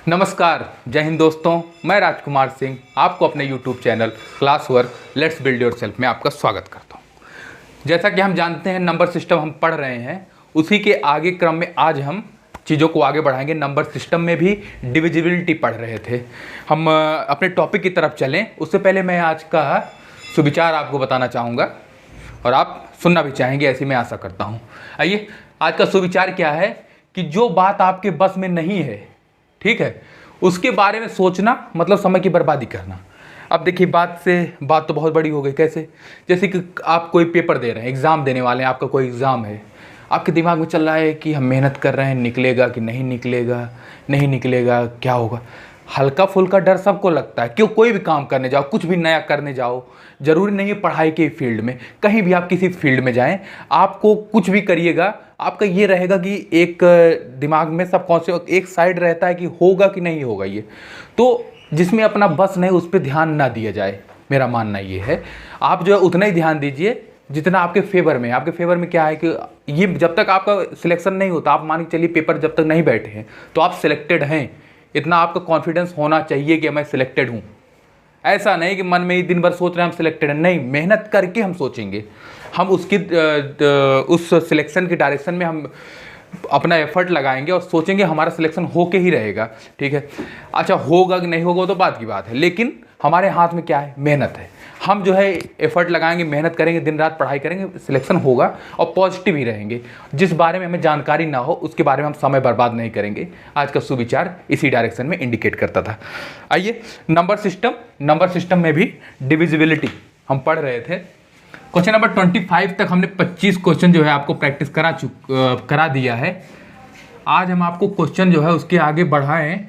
नमस्कार, जय हिंद दोस्तों। मैं राजकुमार सिंह आपको अपने YouTube channel class work let's build yourself में आपका स्वागत करता हूं। जैसा कि हम जानते हैं नंबर सिस्टम हम पढ़ रहे हैं, उसी के आगे क्रम में आज हम चीज़ों को आगे बढ़ाएंगे। नंबर सिस्टम में भी डिविजिबिलिटी पढ़ रहे थे। हम अपने टॉपिक की तरफ चलें उससे पहले मैं आज का सुविचार आपको बताना चाहूँगा और आप सुनना भी चाहेंगे, ऐसी मैं आशा करता हूँ। आइए, आज का सुविचार क्या है कि जो बात आपके बस में नहीं है, ठीक है, उसके बारे में सोचना मतलब समय की बर्बादी करना। अब देखिए, बात तो बहुत बड़ी हो गई। कैसे? जैसे कि आप कोई पेपर दे रहे हैं, एग्ज़ाम देने वाले हैं, आपका कोई एग्ज़ाम है, आपके दिमाग में चल रहा है कि हम मेहनत कर रहे हैं, निकलेगा कि नहीं निकलेगा, नहीं निकलेगा, क्या होगा। हल्का फुल्का डर सबको लगता है। क्यों? कोई भी काम करने जाओ, कुछ भी नया करने जाओ, ज़रूरी नहीं है पढ़ाई के फील्ड में, कहीं भी आप किसी फील्ड में जाएं, आपको कुछ भी करिएगा, आपका ये रहेगा कि एक दिमाग में सब एक साइड रहता है कि होगा कि नहीं होगा। ये तो जिसमें अपना बस नहीं, उस पर ध्यान ना दिया जाए। मेरा मानना ये है, आप जो है उतना ही ध्यान दीजिए जितना आपके फेवर में है। आपके फेवर में क्या है कि ये जब तक आपका सिलेक्शन नहीं होता, आप मान के चलिए पेपर जब तक नहीं बैठे हैं तो आप सिलेक्टेड हैं, इतना आपका कॉन्फिडेंस होना चाहिए कि मैं सिलेक्टेड हूँ। ऐसा नहीं कि मन में ही दिन भर सोच रहे हैं हम सिलेक्टेड हैं, नहीं, मेहनत करके हम सोचेंगे, हम उस सिलेक्शन की डायरेक्शन में हम अपना एफर्ट लगाएंगे और सोचेंगे हमारा सिलेक्शन होके ही रहेगा। ठीक है, अच्छा होगा कि नहीं होगा तो बात की बात है, लेकिन हमारे हाथ में क्या है? मेहनत है। हम जो है एफर्ट लगाएंगे, मेहनत करेंगे, दिन रात पढ़ाई करेंगे, सिलेक्शन होगा और पॉजिटिव ही रहेंगे। जिस बारे में हमें जानकारी ना हो उसके बारे में हम समय बर्बाद नहीं करेंगे। आज का सुविचार इसी डायरेक्शन में इंडिकेट करता था। आइए, नंबर सिस्टम में भी डिविजिबिलिटी हम पढ़ रहे थे। क्वेश्चन नंबर 25 तक हमने 25 क्वेश्चन जो है आपको प्रैक्टिस करा दिया है। आज हम आपको क्वेश्चन जो है उसके आगे बढ़ाएं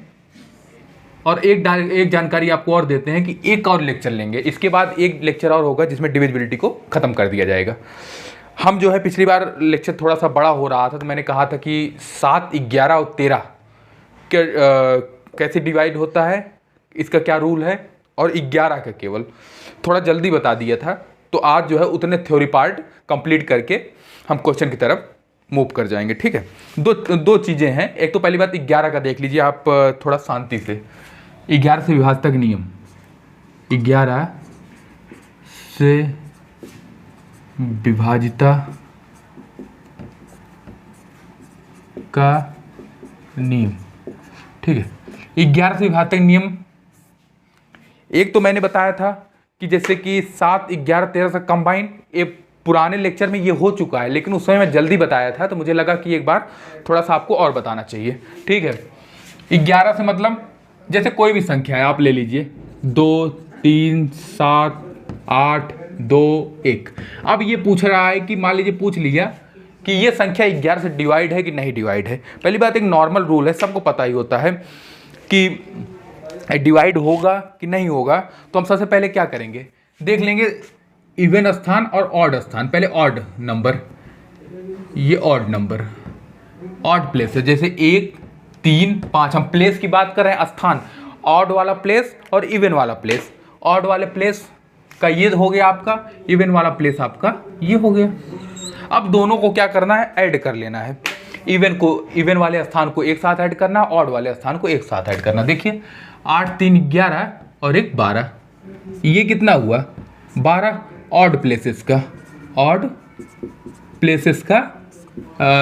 और एक जानकारी आपको और देते हैं कि एक और लेक्चर लेंगे, इसके बाद एक लेक्चर और होगा जिसमें डिविजिबिलिटी को ख़त्म कर दिया जाएगा। हम जो है पिछली बार लेक्चर थोड़ा सा बड़ा हो रहा था तो मैंने कहा था कि 7, 11 और 13 कैसे डिवाइड होता है, इसका क्या रूल है, और 11 का केवल थोड़ा जल्दी बता दिया था। तो आज जो है उतने थ्योरी पार्ट कंप्लीट करके हम क्वेश्चन की तरफ मूव कर जाएंगे। ठीक है, दो चीज़ें हैं। एक तो पहली बात 11 का देख लीजिए आप थोड़ा शांति से। 11 से विभाजक नियम, 11 से विभाजिता का नियम। ठीक है, 11 से विभाजक नियम एक तो मैंने बताया था कि जैसे कि 7, 11, 13 से कंबाइन, एक पुराने लेक्चर में ये हो चुका है, लेकिन उस समय मैं जल्दी बताया था तो मुझे लगा कि एक बार थोड़ा सा आपको और बताना चाहिए। ठीक है, 11 से मतलब जैसे कोई भी संख्या है आप ले लीजिए, 2, 3, 7, 8, 2, 1। अब ये पूछ रहा है कि मान लीजिए पूछ लिया कि ये संख्या 11 से डिवाइड है कि नहीं डिवाइड है। पहली बात, एक नॉर्मल रूल है, सबको पता ही होता है कि डिवाइड होगा कि नहीं होगा। तो हम सबसे पहले क्या करेंगे, देख लेंगे इवन स्थान और ऑड स्थान। पहले ऑड नंबर, ये ऑड नंबर, ऑड प्लेस है, जैसे 1, 3, 5। हम प्लेस की बात कर रहे हैं, स्थान, ऑड वाला प्लेस और इवन वाला प्लेस। ऑड वाले प्लेस का ये हो गया आपका, इवन वाला प्लेस आपका ये हो गया। अब दोनों को क्या करना है? ऐड कर लेना है। इवन वाले स्थान को एक साथ ऐड करना, ऑड वाले स्थान को एक साथ ऐड करना। देखिए 8, 3, 11 और 1, 12। ये कितना हुआ? 12। ऑड प्लेसेस का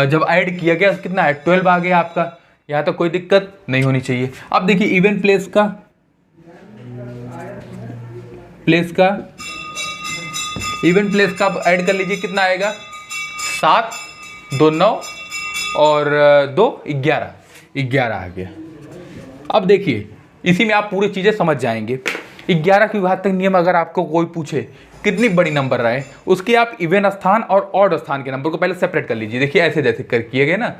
जब ऐड किया गया कितना है? 12 आ गया आपका। यहाँ तो कोई दिक्कत नहीं होनी चाहिए। अब देखिए इवन प्लेस का अब ऐड कर लीजिए, कितना आएगा? 7, 2, 9 और 2, 11 आ गया। अब देखिए इसी में आप पूरी चीज़ें समझ जाएंगे। 11 के विभाजक नियम अगर आपको कोई पूछे कितनी बड़ी नंबर रहे, उसके आप इवन स्थान और ऑड स्थान के नंबर को पहले सेपरेट कर लीजिए। देखिए ऐसे जैसे कर किए गए ना,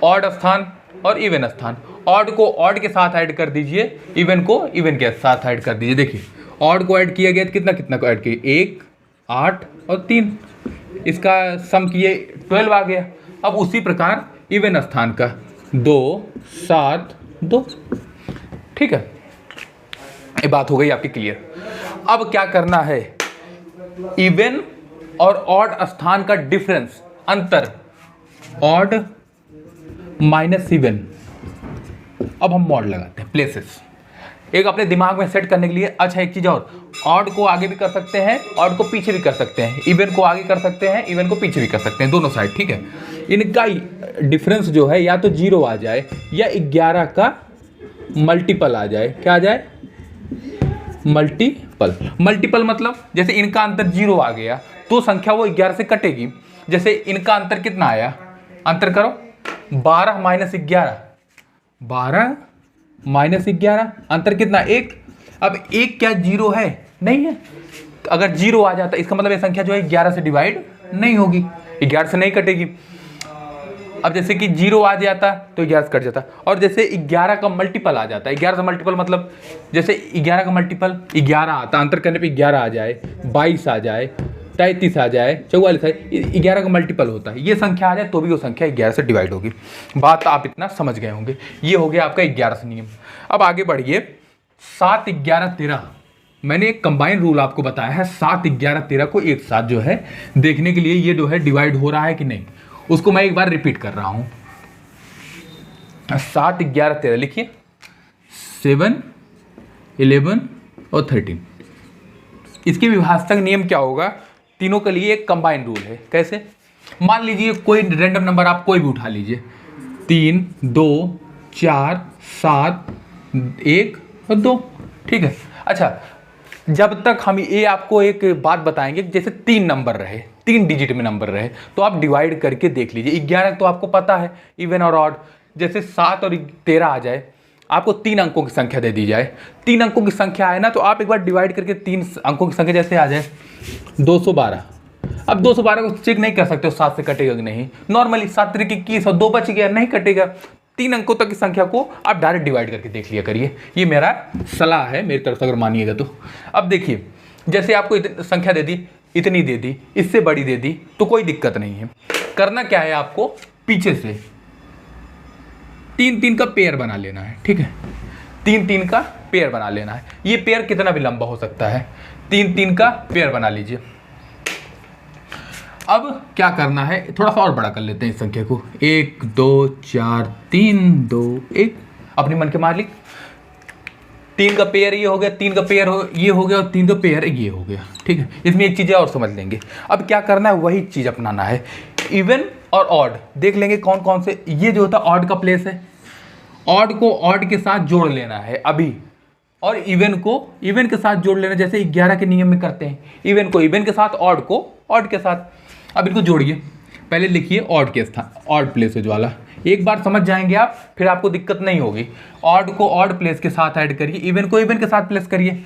ऑड स्थान और इवन स्थान। ऑड को ऑड के साथ ऐड कर दीजिए, इवन को इवन के साथ ऐड कर दीजिए। देखिए ऑड को ऐड किया गया तो कितना को ऐड किए? 1, 8 और 3, इसका सम किए 12 आ गया। अब उसी प्रकार इवन स्थान का 2, 7, 2। ठीक है, ये बात हो गई आपकी क्लियर। अब क्या करना है? इवन और ऑड स्थान का डिफरेंस, अंतर, ऑड माइनस इवन। अब हम मॉड लगाते हैं। प्लेसेस। एक अपने दिमाग में सेट करने के लिए। अच्छा एक चीज़ और, ऑड को आगे भी कर सकते हैं, ऑड को पीछे भी कर सकते हैं, इवन को आगे कर सकते हैं, इवन को पीछे भी कर सकते हैं, दोनों साइड, ठीक है। इनका डिफरेंस जो है या तो 0 आ जाए या 11 का मल्टीपल आ जाए। क्या आ जाए? मल्टीपल। मल्टीपल मतलब जैसे इनका अंतर 0 आ गया तो संख्या वो 11 से कटेगी। जैसे इनका अंतर कितना आया, अंतर करो, 12 माइनस 11, 12 माइनस 11, अंतर कितना? 1। अब 1 क्या 0 है? नहीं है। अगर 0 आ जाता इसका मतलब ये संख्या जो है 11 से डिवाइड नहीं होगी, 11 से नहीं कटेगी। अब जैसे कि 0 आ जाता तो 11 से कट जाता, और जैसे 11 का मल्टीपल आ जाता है, 11 का मल्टीपल मतलब जैसे 11 का मल्टीपल 11 आता, अंतर करने पे 11 आ जाए, 22 आ जाए, 33 आ जाए, 44 आए, 11 का मल्टीपल होता है, ये संख्या आ जाए तो भी वो संख्या 11 से डिवाइड होगी। बात आप इतना समझ गए होंगे। ये हो गया आपका 11 से नियम। अब आगे बढ़िए, 7, 11, 13। मैंने एक कंबाइन रूल आपको बताया है, 7, 11, 13 को एक साथ जो है देखने के लिए ये जो है डिवाइड हो रहा है कि नहीं, उसको मैं एक बार रिपीट कर रहा हूं। 7, 11, 13 लिखिए, 7, 11 और 13। इसके विभाजक नियम क्या होगा? तीनों के लिए एक कंबाइन रूल है। कैसे? मान लीजिए कोई रैंडम नंबर आप कोई भी उठा लीजिए, 3, 2, 4, 7, 1 और 2, ठीक है। अच्छा, जब तक हम ये आपको एक बात बताएंगे, जैसे 3 नंबर रहे, 3 डिजिट में नंबर रहे, तो आप डिवाइड करके देख लीजिए। 11 तो आपको पता है इवन और ऑड। जैसे 7 और 13 आ जाए, आपको 3 अंकों की संख्या दे दी जाए, 3 अंकों की संख्या आए ना, तो आप एक बार डिवाइड करके 3 अंकों की संख्या जैसे आ जाए 212। अब 212 को चेक नहीं कर सकते हो 7 से कटेगा कि नहीं। नॉर्मली 7 3 21 और 2 बच गया, नहीं कटेगा। 3 अंकों तक की संख्या को आप डायरेक्ट डिवाइड करके देख लिया करिए। ये मेरा सलाह है, मेरी तरफ से अगर मानिएगा तो। अब देखिए, जैसे आपको संख्या दे दी, इतनी दे दी, इससे बड़ी दे दी, तो कोई दिक्कत नहीं है। करना क्या है आपको, पीछे से 3 3 का पेयर बना लेना है, ठीक है। 3 3 का पेयर बना लेना है। ये पेयर कितना भी लंबा हो सकता है, 3 3 का पेयर बना लीजिए। अब क्या करना है, थोड़ा सा और बड़ा कर लेते हैं इस संख्या को। 1 2 4 3 2 1, अपनी मन के मालिक। 3 का पेयर ये हो गया, 3 का पेयर ये हो गया, और 3 का पेयर ये हो गया, ठीक है। इसमें एक चीज़ें और समझ लेंगे। अब क्या करना है, वही चीज़ अपनाना है। इवन और ऑड देख लेंगे कौन कौन से। ये जो होता है ऑड का प्लेस है, ऑड को ऑड के साथ जोड़ लेना है अभी, और इवन को इवन के साथ जोड़ लेना, जैसे 11 के नियम में करते हैं। इवन को इवन के साथ, ऑड को ऑड के साथ। अब इनको जोड़िए, पहले लिखिए ऑड के स्थान, ऑड प्लेसेज वाला। एक बार समझ जाएंगे आप, फिर आपको दिक्कत नहीं होगी। ऑड को ऑड प्लेस के साथ ऐड करिए, इवन को इवन के साथ प्लेस करिए।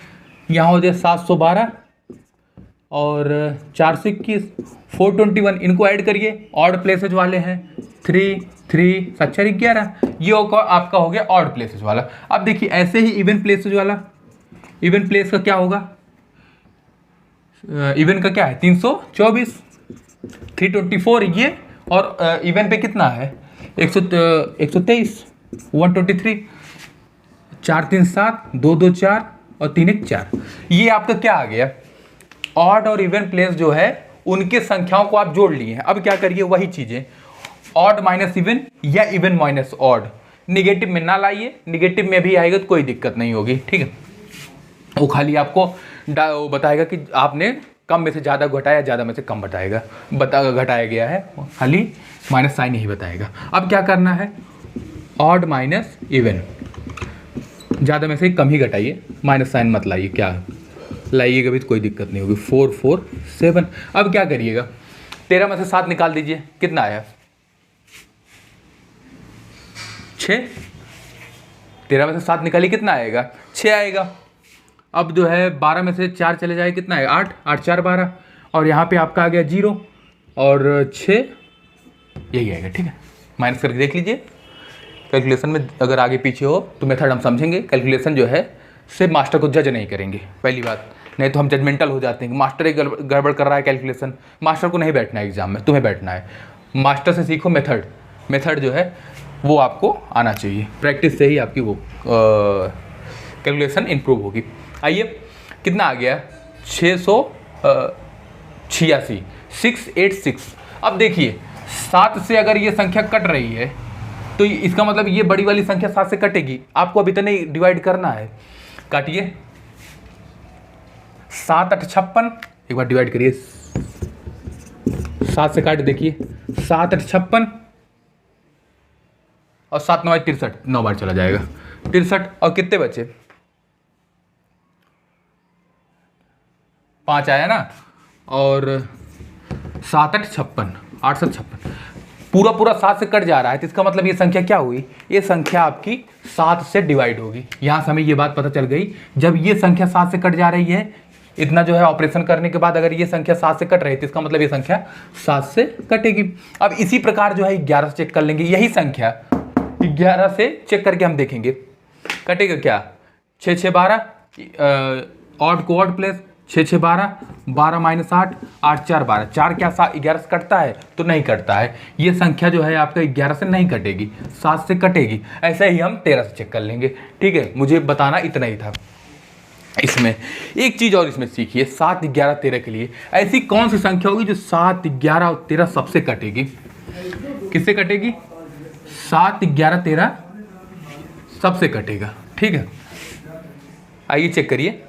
यहाँ हो जाए 712 और 421, 421, इनको ऐड करिए, ऑड प्लेसेज वाले हैं। 3 3 7 4 11, ये आपका हो गया ऑड प्लेसेज वाला। अब देखिए ऐसे ही इवन प्लेसेज वाला, इवन प्लेस का क्या होगा, इवन का क्या है 324, 324 ये, और इवन पे कितना है 123, 123, 4 3 7, 2 2 4 और 3 1 4। ये आपका क्या आ गया, ऑड और इवन प्लेस जो है उनके संख्याओं को आप जोड़ लिए हैं। अब क्या करिए, वही चीजें, ऑड माइनस इवन या इवन माइनस ऑड। निगेटिव में ना लाइए, निगेटिव में भी आएगा तो कोई दिक्कत नहीं होगी, ठीक है। वो खाली आपको वो बताएगा कि आपने कम में से ज़्यादा घटाया, ज़्यादा में से कम घटाएगा, घटाया गया है, खाली माइनस साइन ही बताएगा। अब क्या करना है, ऑड माइनस इवन, ज़्यादा में से कम ही घटाइए, माइनस साइन मत लाइए। क्या लाइएगा भी तो कोई दिक्कत नहीं होगी। 4 4 7। अब क्या करिएगा, 13 में से 7 निकाल दीजिए, कितना आया 6। 13 में से 7 निकालिए, कितना आएगा 6 आएगा। अब जो है 12 में से 4 चले जाए, कितना है 8, 8 4 12, और यहाँ पे आपका आ गया 0 और 6, यही आएगा, ठीक है। माइनस करके देख लीजिए। कैलकुलेशन में अगर आगे पीछे हो तो मेथड हम समझेंगे। कैलकुलेशन जो है सिर्फ मास्टर को जज नहीं करेंगे, पहली बात, नहीं तो हम जजमेंटल हो जाते हैं कि मास्टर एक गड़बड़ कर रहा है कैलकुलेशन। मास्टर को नहीं बैठना है एग्जाम में, तुम्हें बैठना है। मास्टर से सीखो मेथड, मेथड जो है वो आपको आना चाहिए। प्रैक्टिस से ही आपकी वो कैलकुलेशन इम्प्रूव होगी। आइए, कितना आ गया 686, 686। अब देखिए 7 से अगर ये संख्या कट रही है तो इसका मतलब ये बड़ी वाली संख्या 7 से कटेगी। आपको अभी तक नहीं डिवाइड करना है। काटिए, 7 8 56, एक बार डिवाइड करिए, 7 से काट देखिए, 7 8 56 और 7 9 63, 9 बार चला जाएगा 63। और कितने बचे, 5 आया ना, और 7 8 56, 8 7 56, पूरा 7 से कट जा रहा है। तो इसका मतलब ये संख्या क्या हुई, ये संख्या आपकी 7 से डिवाइड होगी। यहाँ से हमें ये बात पता चल गई, जब ये संख्या 7 से कट जा रही है, इतना जो है ऑपरेशन करने के बाद अगर ये संख्या 7 से कट रही है तो इसका मतलब ये संख्या 7 से कटेगी। अब इसी प्रकार जो है 11 से चेक कर लेंगे, यही संख्या 11 से चेक करके हम देखेंगे कटेगा क्या। 6 6 12, ऑड को ऑड प्लेस, 6 6 12, 12 माइनस 8, 8 4 12, 4 क्या 11 से कटता है, तो नहीं कटता है। ये संख्या जो है आपका 11 से नहीं कटेगी, 7 से कटेगी। ऐसे ही हम 13 से चेक कर लेंगे। ठीक है, मुझे बताना इतना ही था। इसमें एक चीज़ और इसमें सीखिए, 7 11 13 के लिए ऐसी कौन सी संख्या होगी जो 7 11 और 13 सबसे कटेगी। किससे कटेगी, 7 11 13 सबसे कटेगा। ठीक है, आइए चेक करिए,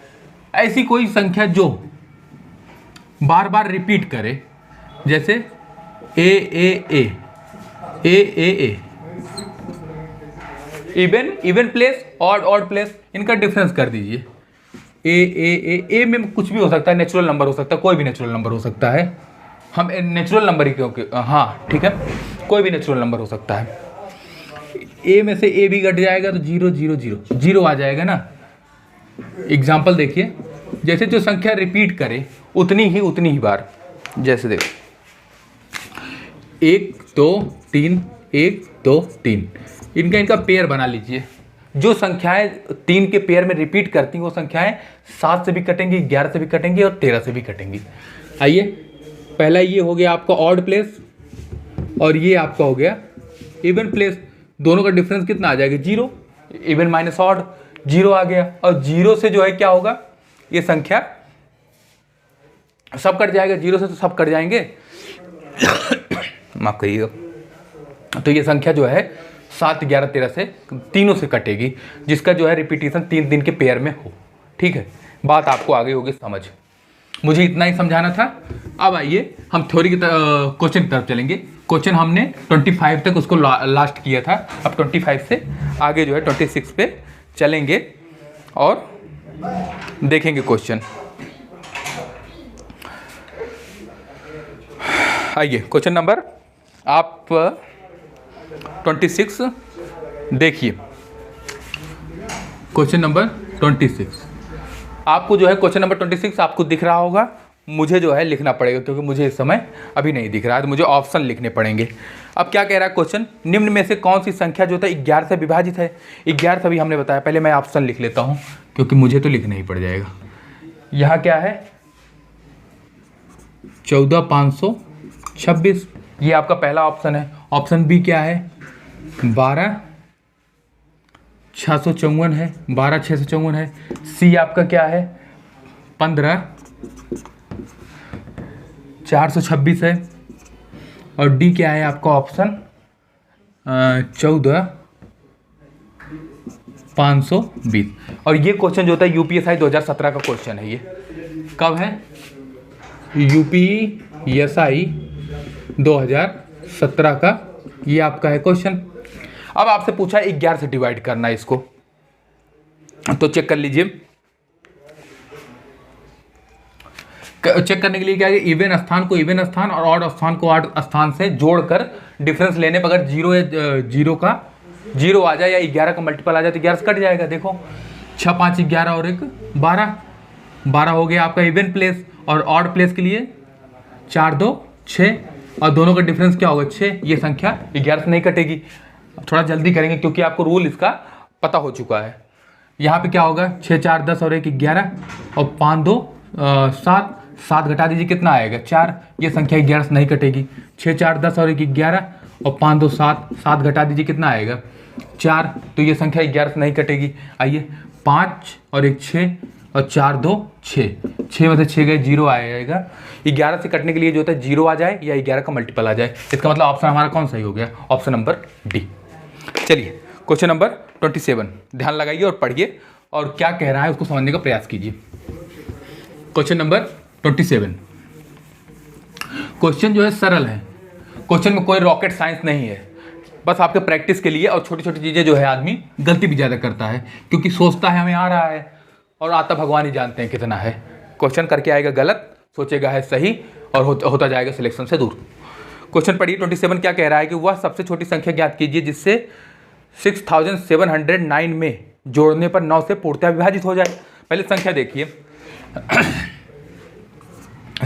ऐसी कोई संख्या जो बार बार रिपीट करे, जैसे ए ए ए ए ए ए, इवन प्लेस, ऑड प्लेस, इनका डिफरेंस कर दीजिए। ए ए ए ए में कुछ भी हो सकता है, नेचुरल नंबर हो सकता है, कोई भी नेचुरल नंबर हो सकता है। हम नेचुरल नंबर ही क्योंकि हाँ ठीक है, कोई भी नेचुरल नंबर हो सकता है। ए में से ए भी घट जाएगा तो 0 0 0 0 आ जाएगा ना। एग्जाम्पल देखिए, जैसे जो संख्या रिपीट करे उतनी ही बार, जैसे देखो 1 2 3 1 2 3, इनका पेयर बना लीजिए। जो संख्याएं 3 के पेयर में रिपीट करती हैं वो संख्याएं 7 से भी कटेंगी, 11 से भी कटेंगी और 13 से भी कटेंगी। आइए, पहला ये हो गया आपका ऑड प्लेस और ये आपका हो गया इवन प्लेस। दोनों का डिफरेंस कितना आ जाएगा, 0। इवन माइनस ऑड, 0 आ गया। और 0 से जो है क्या होगा, ये संख्या सब कट जाएगा, 0 से तो सब कट जाएंगे, माफ करिएगा। तो ये संख्या जो है 7 11 13 से तीनों से कटेगी, जिसका जो है रिपीटेशन 3 दिन के पेयर में हो। ठीक है, बात आपको आगे होगी समझ। मुझे इतना ही समझाना था। अब आइए हम थ्योरी की क्वेश्चन की तरफ चलेंगे। क्वेश्चन हमने 25 तक उसको लास्ट किया था, अब 25 से आगे जो है 26 पे चलेंगे और देखेंगे क्वेश्चन। आइए, क्वेश्चन नंबर आप 26 देखिए। क्वेश्चन नंबर 26 आपको जो है, क्वेश्चन नंबर 26 आपको दिख रहा होगा, मुझे जो है लिखना पड़ेगा क्योंकि मुझे इस समय अभी नहीं दिख रहा है, तो मुझे ऑप्शन लिखने पड़ेंगे। अब क्या कह रहा है क्वेश्चन, निम्न में से कौन सी संख्या जो है 11 से विभाजित है। 11 से भी हमने बताया, पहले मैं ऑप्शन लिख लेता हूँ क्योंकि मुझे तो लिखना ही पड़ जाएगा। यहाँ क्या है, 14,526, ये आपका पहला ऑप्शन है। ऑप्शन बी क्या है, 12,654 है, 12,654 है। सी आपका क्या है, 15,426 है। और डी क्या है आपका ऑप्शन 14,520। और ये क्वेश्चन जो होता है यूपीएसआई 2017 का क्वेश्चन है। ये कब है, यूपीएसआई 2017 का ये आपका है क्वेश्चन। अब आपसे पूछा है 11 से डिवाइड करना है इसको, तो चेक कर लीजिए। चेक करने के लिए क्या है, इवन स्थान को इवन स्थान और ऑड स्थान को ऑड स्थान से जोड़कर डिफरेंस लेने पर अगर 0 का 0 आ जाए या 11 का मल्टीपल आ जाए तो 11 से कट जाएगा। देखो 6 5 11 और 1 12 हो गया आपका इवन प्लेस। और ऑड प्लेस के लिए 4 2 6 और दोनों का डिफरेंस क्या होगा 6। ये संख्या 11 से नहीं कटेगी। थोड़ा जल्दी करेंगे क्योंकि आपको रूल इसका पता हो चुका है। यहाँ पे क्या होगा, 6 4 10 और 1 11 और 5 2 7 7 घटा दीजिए कितना आएगा 4। ये संख्या 11 से नहीं कटेगी। 6 4 10 और 1 11 और 5 2 7 7 घटा दीजिए कितना आएगा 4। तो ये संख्या 11 से नहीं कटेगी। आइए 5 और 1 6 और 4 2 6 6 में से 6 गए 0 आएगा। 11 से कटने के लिए जो होता है 0 आ जाए या 11 का मल्टीपल आ जाए। इसका मतलब ऑप्शन हमारा कौन सही हो गया, ऑप्शन नंबर डी। चलिए क्वेश्चन नंबर 27, ध्यान लगाइए और पढ़िए और क्या कह रहा है उसको समझने का प्रयास कीजिए। क्वेश्चन नंबर 27, क्वेश्चन जो है सरल है, क्वेश्चन में कोई रॉकेट साइंस नहीं है, बस आपके प्रैक्टिस के लिए। और छोटी छोटी चीज़ें जो है आदमी गलती भी ज़्यादा करता है क्योंकि सोचता है हमें आ रहा है और आता भगवान ही जानते हैं कितना है। क्वेश्चन करके आएगा गलत, सोचेगा है सही और होता जाएगा सिलेक्शन से दूर। क्वेश्चन पढ़िए 27 क्या कह रहा है कि वह सबसे छोटी संख्या ज्ञात कीजिए जिससे 6709 में जोड़ने पर 9 से पूर्णतः विभाजित हो जाए। पहले संख्या देखिए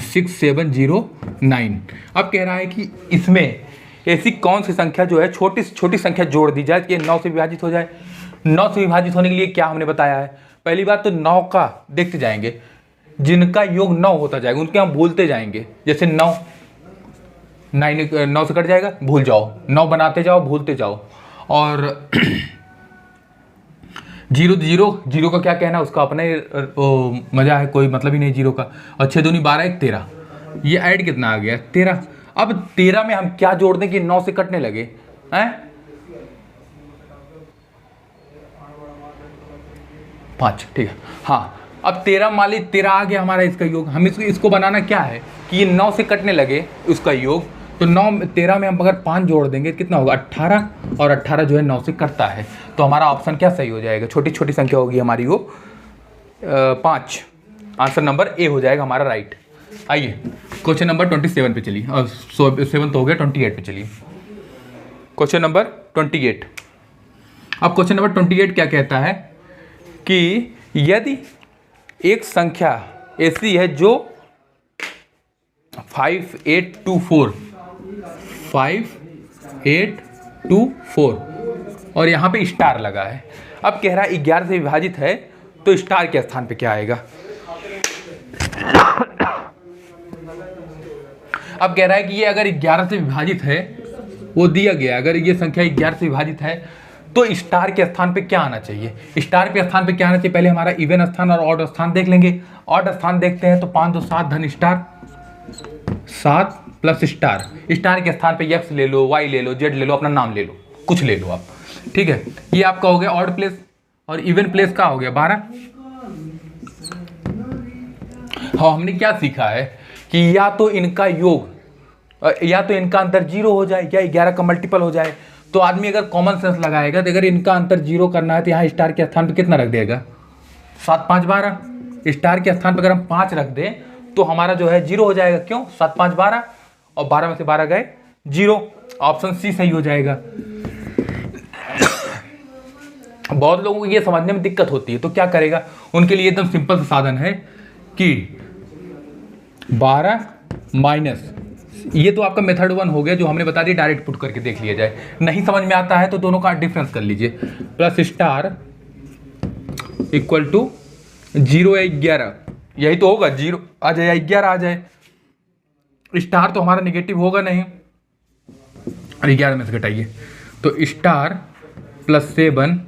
6709। अब कह रहा है कि इसमें ऐसी कौन सी संख्या जो है छोटी छोटी संख्या जोड़ दी जाए कि 9 से विभाजित हो जाए। 9 से विभाजित होने के लिए क्या हमने बताया है, पहली बात तो 9 का देखते जाएंगे, जिनका योग 9 होता जाएगा उनके हम भूलते जाएंगे। जैसे 9 से कट जाएगा, भूल जाओ, 9 बनाते जाओ, भूलते जाओ। और 0 का क्या कहना, उसका अपना मजा है, कोई मतलब ही नहीं 0 का। और 6 दूनी 12 1 13, ये ऐड कितना आ गया 13। अब 13 में हम क्या जोड़ दें कि 9 से कटने लगे हैं 5, ठीक है। हाँ, अब 13 मान ली 13 आ गया हमारा इसका योग। हम इसको बनाना क्या है कि ये 9 से कटने लगे उसका योग, तो 13 में हम अगर 5 जोड़ देंगे कितना होगा 18, और 18 जो है 9 से कटता है, तो हमारा ऑप्शन क्या सही हो जाएगा, छोटी छोटी संख्या होगी हमारी वो 5। आंसर नंबर ए हो जाएगा हमारा राइट। आइए क्वेश्चन नंबर 27 पे चलिए, और 7 तो हो गया, 28 पे चलिए। Question number 28। अब क्वेश्चन नंबर 28 क्या कहता है कि यदि एक संख्या ऐसी है जो 5824 और यहाँ पे स्टार लगा है। अब कह रहा है 11 से विभाजित है तो स्टार के स्थान पे क्या आएगा। अब कह रहा है कि ये अगर 11 से विभाजित है, वो दिया गया, अगर ये संख्या 11 से विभाजित है तो स्टार के स्थान पे क्या आना चाहिए। स्टार के स्थान पे क्या आना चाहिए, पहले हमारा इवन स्थान और ऑड स्थान देख लेंगे। ऑड स्थान देखते हैं तो 5 2 7 धन स्टार 7 प्लस स्टार। स्टार के स्थान पे एक्स ले लो, वाई ले लो, जेड ले लो, अपना नाम ले लो, कुछ ले लो आप, ठीक है। ये आपका हो गया ऑड प्लेस, और इवन प्लेस का हो गया 12। हाँ, हमने क्या सीखा है कि या तो इनका योग, या तो इनका अंतर 0 हो जाए या 11 का मल्टीपल हो जाए। तो आदमी अगर कॉमन सेंस लगाएगा तो अगर इनका अंतर 0 करना है तो यहाँ स्टार के स्थान पे कितना रख देगा 7 5 12। स्टार के स्थान पर अगर हम 5 रख दें तो हमारा जो है 0 हो जाएगा। क्यों, 7 5 12, और 12 में से 12 गए 0। ऑप्शन सी सही हो जाएगा। बहुत लोगों को ये समझने में दिक्कत होती है तो क्या करेगा, उनके लिए एकदम सिंपल सा साधन है कि 12 माइनस, ये तो आपका मेथड 1 हो गया जो हमने बता दिया, डायरेक्ट पुट करके देख लिया जाए। नहीं समझ में आता है तो दोनों का डिफरेंस कर लीजिए। प्लस स्टार इक्वल टू 0 या 11, यही तो होगा, 0 आ जाए या 11 आ जाए। स्टार तो हमारा नेगेटिव होगा नहीं, और 11 में से घटाइए तो star plus 7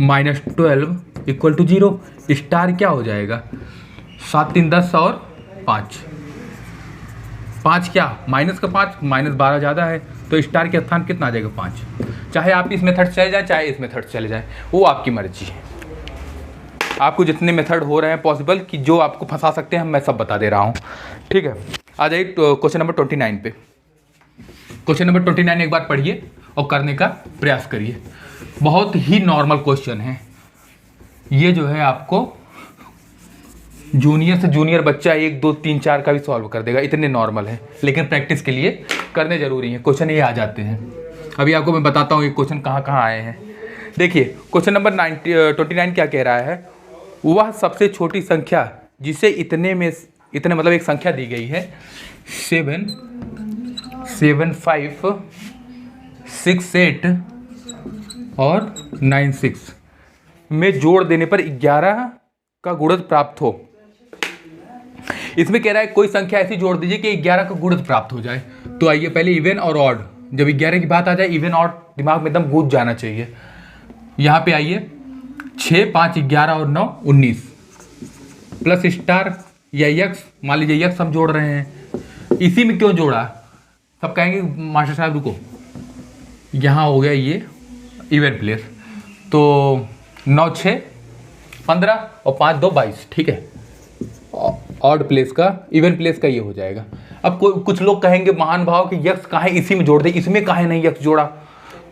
minus 12 equal to 0। Star क्या हो जाएगा 7 3 10 और 5 क्या माइनस का 5, माइनस 12 ज़्यादा है तो स्टार के स्थान कितना आ जाएगा 5। चाहे आप इस मेथड से चले जाए चाहे इस मेथड से चले जाए, वो आपकी मर्जी है। आपको जितने मेथड हो रहे हैं पॉसिबल कि जो आपको फंसा सकते हैं मैं सब बता दे रहा हूँ, ठीक है। आ जाइए क्वेश्चन नंबर 29 पे। क्वेश्चन नंबर 29 एक बार पढ़िए और करने का प्रयास करिए। बहुत ही नॉर्मल क्वेश्चन है ये, जो है आपको जूनियर से जूनियर बच्चा 1 2 3 4 का भी सॉल्व कर देगा, इतने नॉर्मल है, लेकिन प्रैक्टिस के लिए करने जरूरी है। क्वेश्चन ये आ जाते हैं, अभी आपको मैं बताता हूँ ये क्वेश्चन कहाँ कहाँ आए हैं। देखिए क्वेश्चन नंबर 29 क्या कह रहा है, वह सबसे छोटी संख्या जिसे इतने मतलब एक संख्या दी गई है 7 7 5 6 8 और 9 6 में जोड़ देने पर 11 का गुणज प्राप्त हो। इसमें कह रहा है कोई संख्या ऐसी जोड़ दीजिए कि 11 का गुणज प्राप्त हो जाए। तो आइए पहले इवन और ऑड, जब 11 की बात आ जाए इवन ऑड दिमाग में एकदम गूंज जाना चाहिए। यहाँ पे आइए 6 5 11 और 9 19 प्लस स्टार या यक्स, मान लीजिए यक्स हम जोड़ रहे हैं। इसी में क्यों जोड़ा, सब कहेंगे मास्टर साहब रुको, यहाँ हो गया ये इवन प्लेस, तो 9 6 15 और 5 2 22, ठीक है। ऑड प्लेस का, इवन प्लेस का ये हो जाएगा। अब कुछ लोग कहेंगे महान भाव कि यक्स काहे इसी में जोड़ दे, इसमें काहे नहीं यक्स जोड़ा।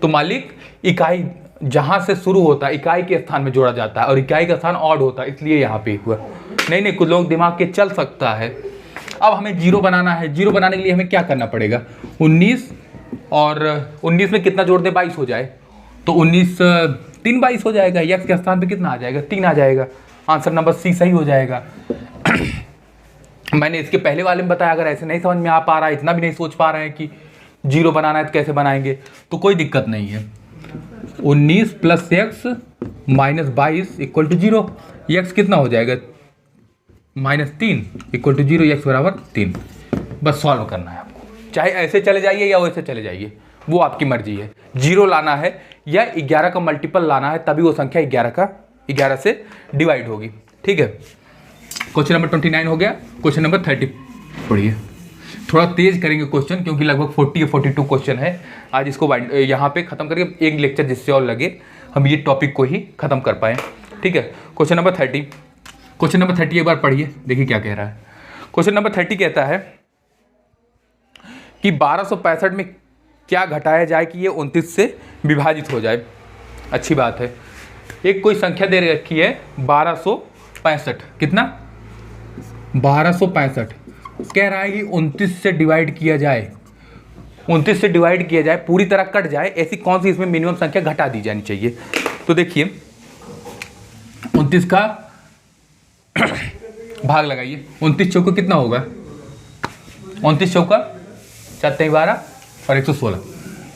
तो मालिक इकाई जहाँ से शुरू होता है इकाई के स्थान में जोड़ा जाता है और इकाई का स्थान ऑड होता है, इसलिए यहाँ पे हुआ। नहीं कुछ लोग दिमाग के चल सकता है। अब हमें जीरो बनाना है, जीरो बनाने के लिए हमें क्या करना पड़ेगा, 19 और 19 में कितना जोड़ दे, 22 हो जाए, तो 19 3 22 हो जाएगा। यक्स के स्थान पे कितना आ जाएगा, 3 आ जाएगा। आंसर नंबर सी सही हो जाएगा। मैंने इसके पहले वाले में बताया, अगर ऐसे नहीं समझ में आ पा रहा है, इतना भी नहीं सोच पा रहे हैं कि जीरो बनाना है तो कैसे बनाएंगे, तो कोई दिक्कत नहीं है। 19 plus X minus 22 equal to 0। X कितना हो जाएगा, -3 इक्वल टू 0, एक्स बराबर 3। बस सॉल्व करना है आपको, चाहे ऐसे चले जाइए या वैसे चले जाइए, वो आपकी मर्जी है। 0 लाना है या 11 का मल्टीपल लाना है, तभी वो संख्या 11 से डिवाइड होगी, ठीक है। क्वेश्चन नंबर 29 हो गया। क्वेश्चन नंबर 30 पढ़िए। थोड़ा तेज करेंगे क्वेश्चन, क्योंकि लगभग 40 या 42 क्वेश्चन है। आज इसको यहाँ पे खत्म करके एक लेक्चर जिससे और लगे हम ये टॉपिक को ही खत्म कर पाएँ, ठीक है। क्वेश्चन नंबर 30 एक बार पढ़िए, देखिए क्या कह रहा है। क्वेश्चन नंबर 30 कहता है कि 1265 में क्या घटाया जाए कि ये 29 से विभाजित हो जाए। अच्छी बात है। एक कोई संख्या दे रखी है 1265, कितना 1265 कह रहा है कि 29 से डिवाइड किया जाए, 29 से डिवाइड किया जाए, पूरी तरह कट जाए, ऐसी कौन सी इसमें मिनिमम संख्या घटा दी जानी चाहिए। तो देखिए 29 का भाग लगाइए, 29 चौका कितना होगा, 29 चौका 4 12 और 116,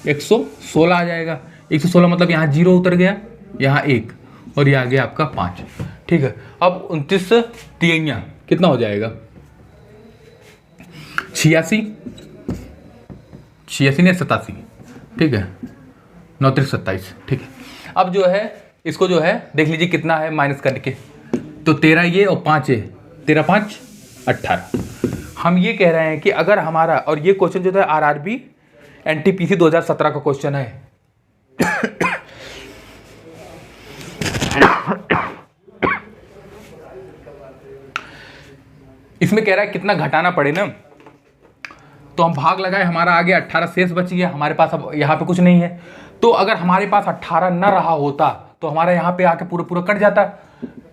116 आ जाएगा। 116 मतलब यहाँ 0 उतर गया, यहाँ 1 और ये आ गया आपका 5, ठीक है। अब 29 तिहैया कितना हो जाएगा, 86 नहीं 87, ठीक है, 9 3 27, ठीक है। अब जो है इसको जो है देख लीजिए कितना है माइनस करके, तो 13 ये और 5 है, 13 5 18। हम ये कह रहे हैं कि अगर हमारा, और ये क्वेश्चन जो है आरआरबी एनटीपीसी 2017 का क्वेश्चन है। इसमें कह रहा है कितना घटाना पड़े ना, तो हम भाग लगाए, हमारा आगे 18 शेष बच गया, हमारे पास अब यहाँ पे कुछ नहीं है। तो अगर हमारे पास 18 न रहा होता तो हमारा यहाँ पे आके पूरा कट जाता,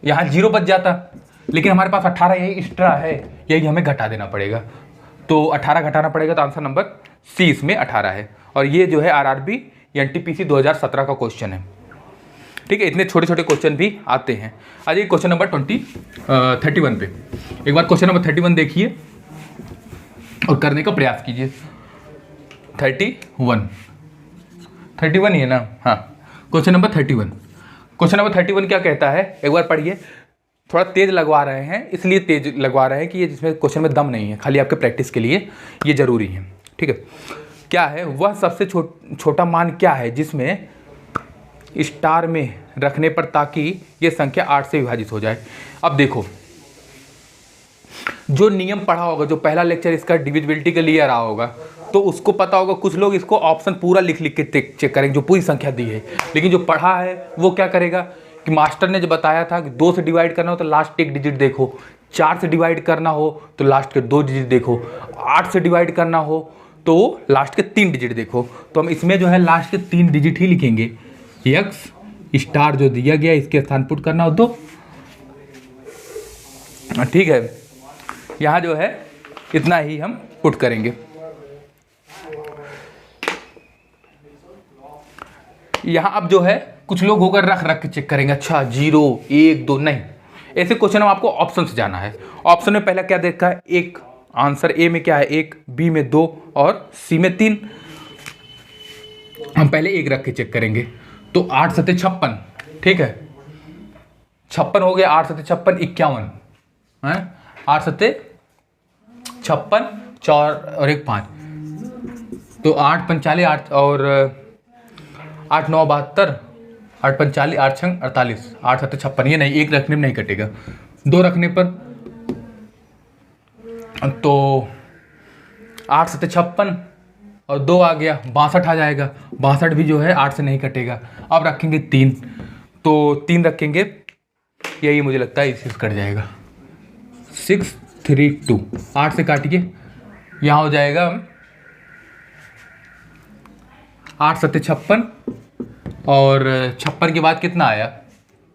यहाँ 0 बच जाता, लेकिन हमारे पास 18 यही एक्स्ट्रा है, यही हमें घटा देना पड़ेगा। तो 18 घटाना पड़ेगा, तो आंसर नंबर सी इसमें 18 है। और ये जो है आरआरबी एनटीपीसी 2017 का क्वेश्चन है, ठीक है। इतने छोटे छोटे क्वेश्चन भी आते हैं। आज ये क्वेश्चन नंबर 31 पे एक बार क्वेश्चन नंबर 31 देखिए और करने का प्रयास कीजिए। 31 ही है ना, हाँ। क्वेश्चन नंबर 31 क्या कहता है, एक बार पढ़िए। थोड़ा तेज लगवा रहे हैं, इसलिए तेज लगवा रहे हैं कि ये जिसमें क्वेश्चन में दम नहीं है, खाली आपके प्रैक्टिस के लिए ये जरूरी है, ठीक है। क्या है, वह सबसे छोटा मान क्या है जिसमें स्टार में रखने पर ताकि ये संख्या 8 से विभाजित हो जाए। अब देखो, जो नियम पढ़ा होगा, जो पहला लेक्चर इसका डिविजिबिलिटी के लिए रहा होगा, तो उसको पता होगा। कुछ लोग इसको ऑप्शन पूरा लिख के चेक करेंगे, जो पूरी संख्या दी है। लेकिन जो पढ़ा है वो क्या करेगा कि मास्टर ने जो बताया था कि 2 से डिवाइड करना हो तो लास्ट एक डिजिट देखो, 4 से डिवाइड करना हो तो लास्ट के 2 डिजिट देखो, 8 से डिवाइड करना हो तो लास्ट के 3 डिजिट देखो। तो हम इसमें जो है लास्ट के 3 डिजिट ही लिखेंगे। एक्स स्टार जो दिया गया इसके स्थान पुट करना हो तो, ठीक है। यहाँ जो है इतना ही हम पुट करेंगे। यहाँ अब जो है कुछ लोग होकर रख के चेक करेंगे, अच्छा 0 1 2, नहीं, ऐसे क्वेश्चन में आपको ऑप्शन से जाना है। ऑप्शन में पहला क्या देखा है, एक आंसर ए में क्या है 1, बी में 2 और सी में 3। हम पहले 1 रख के चेक करेंगे, तो 8 7 56, ठीक है, 56 हो गया। 8 7 56 51 है, 8 7 56, 4 और 1 5, तो 8 45 8 और 8 9 72, 8 45 8 6 48, 8 7 56। ये नहीं, 1 रखने में नहीं कटेगा, 2 रखने पर तो 8 7 56 और 2 आ गया, 62 आ जाएगा। 62 भी जो है 8 से नहीं कटेगा। अब रखेंगे 3, तो 3 रखेंगे, यही मुझे लगता है इसी से कट जाएगा। 632, 8 से काटिए, यहाँ हो जाएगा 8 सत्ते 56, और 56 के बाद कितना आया,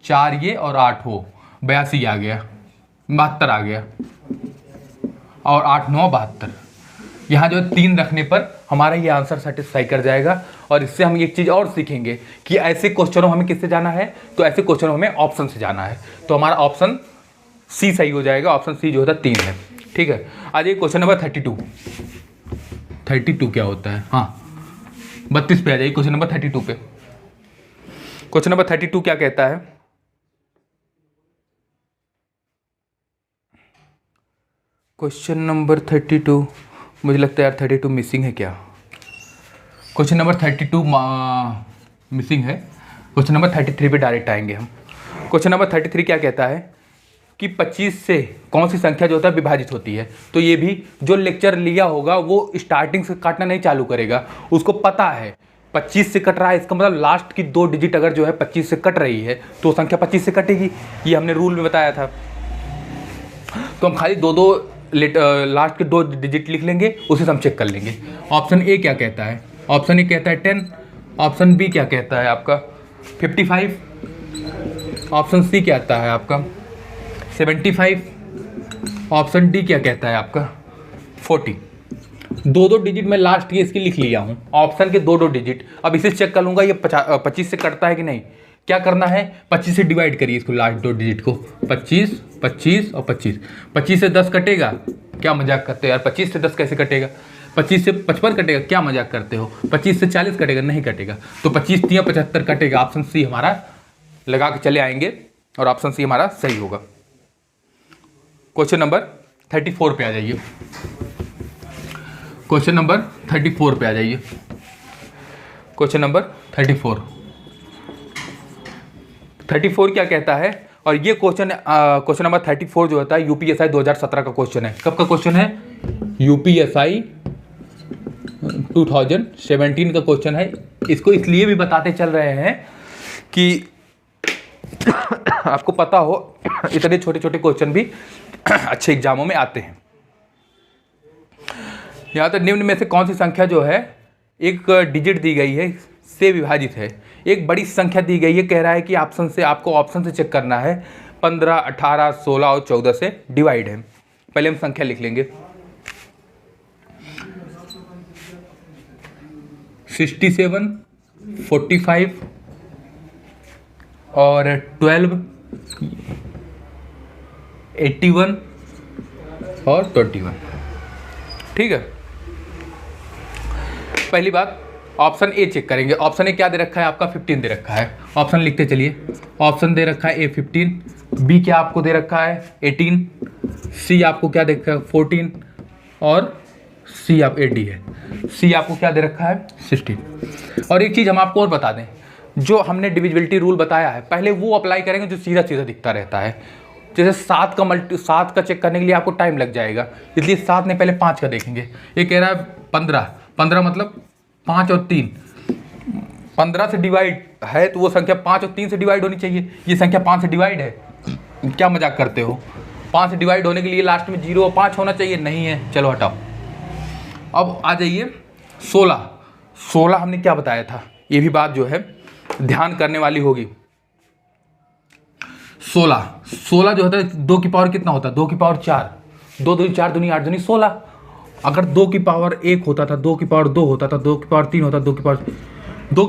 4 ये और 8 हो, 82 आ गया, 72 आ गया, और 8 9 72। यहाँ जो 3 रखने पर हमारा ये आंसर सेटिस्फाई कर जाएगा। और इससे हम एक चीज़ और सीखेंगे कि ऐसे क्वेश्चनों हमें किससे जाना है, तो ऐसे क्वेश्चनों हमें ऑप्शन से जाना है। तो हमारा ऑप्शन सी सही हो जाएगा। ऑप्शन सी जो होता है 3 है। ठीक है, आज ये क्वेश्चन नंबर 32 क्या होता है, हाँ 32 पे आ जाइए। क्वेश्चन नंबर 32 पे, क्वेश्चन नंबर 32 क्या कहता है, क्वेश्चन नंबर 32, मुझे लगता है यार 32 मिसिंग है क्या। क्वेश्चन नंबर 32 मिसिंग है। क्वेश्चन नंबर 33 पे डायरेक्ट आएंगे हम। क्वेश्चन नंबर 33 क्या कहता है कि 25 से कौन सी संख्या जो होता है विभाजित होती है। तो ये भी जो लेक्चर लिया होगा वो स्टार्टिंग से काटना नहीं चालू करेगा, उसको पता है 25 से कट रहा है, इसका मतलब लास्ट की 2 डिजिट अगर जो है 25 से कट रही है तो संख्या 25 से कटेगी। ये हमने रूल में बताया था। तो हम खाली लास्ट के 2 डिजिट लिख लेंगे, उसे हम चेक कर लेंगे। ऑप्शन ए क्या कहता है, ऑप्शन ए कहता है 10, ऑप्शन बी क्या कहता है आपका 55, ऑप्शन सी क्या आता है आपका 75, ऑप्शन डी क्या कहता है आपका 40। 2 डिजिट मैं लास्ट के इसकी लिख लिया हूँ, ऑप्शन के 2 डिजिट। अब इसे चेक कर लूँगा ये 25 से कटता है कि नहीं। क्या करना है, 25 से डिवाइड करिए इसको, लास्ट 2 डिजिट को, 25 25 और 25। 25 से 10 कटेगा, क्या मजाक करते हो यार, 25 से 10 कैसे कटेगा। 25 से 55 कटेगा, क्या मजाक करते हो। 25 से 40 कटेगा, नहीं कटेगा। तो 25 3 75 कटेगा। ऑप्शन सी हमारा लगा के चले आएंगे और ऑप्शन सी हमारा सही होगा। क्वेश्चन नंबर 34 पे आ जाइए। क्वेश्चन नंबर 34 पे आ जाइए। क्वेश्चन नंबर 34 क्या कहता है। और ये क्वेश्चन नंबर 34 जो होता है यूपीएसआई 2017 का क्वेश्चन है। कब का क्वेश्चन है, यूपीएसआई 2017 का क्वेश्चन है। इसको इसलिए भी बताते चल रहे हैं कि आपको पता हो इतने छोटे छोटे क्वेश्चन भी अच्छे एग्जामों में आते हैं। यहाँ तो निम्न में से कौन सी संख्या जो है एक डिजिट दी गई है से विभाजित है। एक बड़ी संख्या दी गई है, कह रहा है कि आपको ऑप्शन से चेक करना है। 15, 18, 16 और 14 से डिवाइड है। पहले हम संख्या लिख लेंगे। 67, 45 और 12, 81 और 21। ठीक है, पहली बात ऑप्शन ए चेक करेंगे। ऑप्शन ए क्या दे रखा है आपका 15 दे रखा है। ऑप्शन लिखते चलिए। ऑप्शन दे रखा है ए 15, बी क्या आपको दे रखा है 18, सी आपको क्या दे रखा है 14 और सी आप डी है, सी आपको क्या दे रखा है 16। और एक चीज़ हम आपको और बता दें, जो हमने डिविजिबिलिटी रूल बताया है पहले वो अप्लाई करेंगे जो सीधा सीधा दिखता रहता है। जैसे 7 का चेक करने के लिए आपको टाइम लग जाएगा, इसलिए 7 ने पहले 5 का देखेंगे। ये कह रहा है 15 मतलब 5 और 3, 15 से डिवाइड है तो वो संख्या 5 और 3 से डिवाइड होनी चाहिए। ये संख्या 5 से डिवाइड है, क्या मजाक करते हो। 5 से डिवाइड होने के लिए लास्ट में 0 और 5 होना चाहिए, नहीं है, चलो हटाओ। अब आ जाइए 16 हमने क्या बताया था, ये भी बात जो है ध्यान करने वाली होगी। 16 जो होता है 2 की पावर कितना होता है 2 की पावर 4, 2 दूनी 4 दूनी 8 दूनी 16। अगर 2 की पावर 1 होता था, 2 की पावर 2 होता था, 2 की पावर 3 होता, 2 की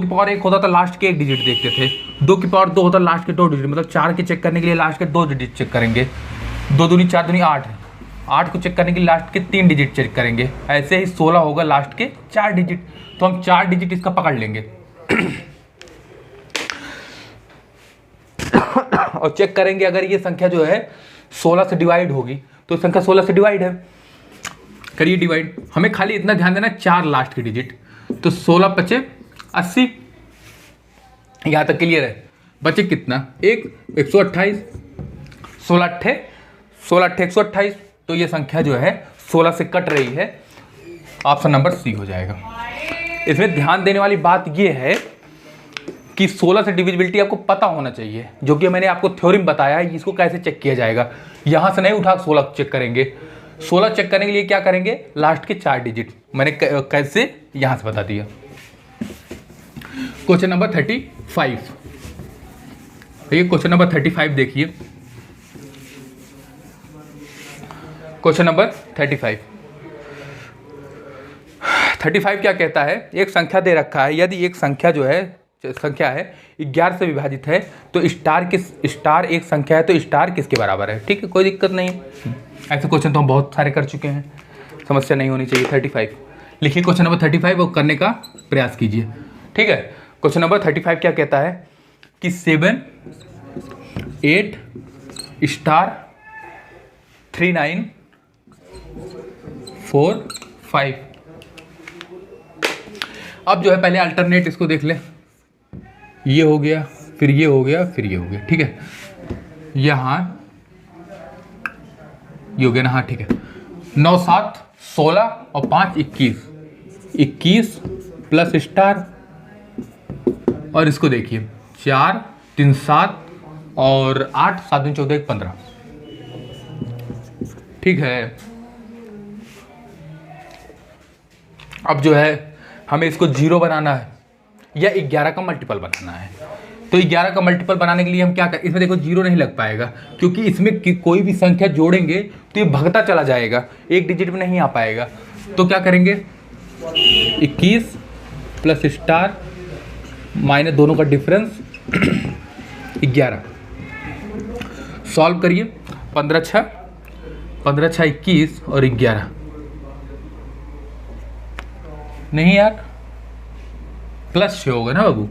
पावर 1 होता था, लास्ट के 1 डिजिट देखते थे। 2 की पावर 2 होता लास्ट के 2 डिजिट, मतलब 4 के चेक करने के लिए लास्ट के 2 डिजिट चेक करेंगे। 2 दूनी 4 दूनी 8, 8 को चेक करने के लिए लास्ट के 3 डिजिट चेक करेंगे। ऐसे ही 16 होगा लास्ट के 4 डिजिट, तो हम 4 डिजिट इसका पकड़ लेंगे और चेक करेंगे अगर ये संख्या जो है 16 से डिवाइड होगी तो संख्या 16 से डिवाइड है। करिए डिवाइड, हमें खाली इतना ध्यान देना 4 लास्ट के डिजिट, तो 16 पचे 80, यहाँ तक क्लियर है। बचे कितना 128, 16 अट्ठे 128, तो ये संख्या जो है 16 से कट रही है। ऑप्शन नंबर सी हो जाएगा। इसमें ध्यान देने वाली बात ये है कि 16 से डिविजिबिलिटी आपको पता होना चाहिए, जो कि मैंने आपको थ्योरम बताया है। इसको कैसे चेक किया जाएगा, यहाँ से नहीं उठा 16 चेक करेंगे। 16 चेक करने के लिए क्या करेंगे, लास्ट के 4 डिजिट मैंने कैसे यहाँ से बता दिया। क्वेश्चन नंबर 35, ये क्वेश्चन नंबर 35 देखिए। क्वेश्चन नंबर 35 क्या कहता है, एक संख्या दे रखा है, यदि एक संख्या जो है संख्या है 11 से विभाजित है तो स्टार एक संख्या है तो स्टार किसके बराबर है। ठीक है, कोई दिक्कत नहीं, ऐसे क्वेश्चन तो हम बहुत सारे कर चुके हैं, समस्या नहीं होनी चाहिए। 35 लिखिए, क्वेश्चन नंबर 35 वो करने का प्रयास कीजिए। ठीक है, क्वेश्चन नंबर 35 क्या कहता है कि 7 8 स्टार 3 9 4 5। अब जो है पहले अल्टरनेट इसको देख ले, ये हो गया, फिर ये हो गया, फिर ये हो गया। ठीक है, यहाँ ये हो गया ना, हाँ ठीक है। 9 7 16 और 5 21, 21 प्लस स्टार, और इसको देखिए 4 3 7 और 8 7 3 14 15। ठीक है, अब जो है हमें इसको 0 बनाना है या 11 का मल्टीपल बनाना है। तो 11 का मल्टीपल बनाने के लिए हम क्या करें, इसमें देखो 0 नहीं लग पाएगा क्योंकि इसमें कोई भी संख्या जोड़ेंगे तो ये भगता चला जाएगा, एक डिजिट में नहीं आ पाएगा। तो क्या करेंगे, 21 प्लस स्टार माइनस दोनों का डिफरेंस 11, सॉल्व करिए। 15 6 21 और 11, नहीं यार प्लस 6 होगा ना बाबू,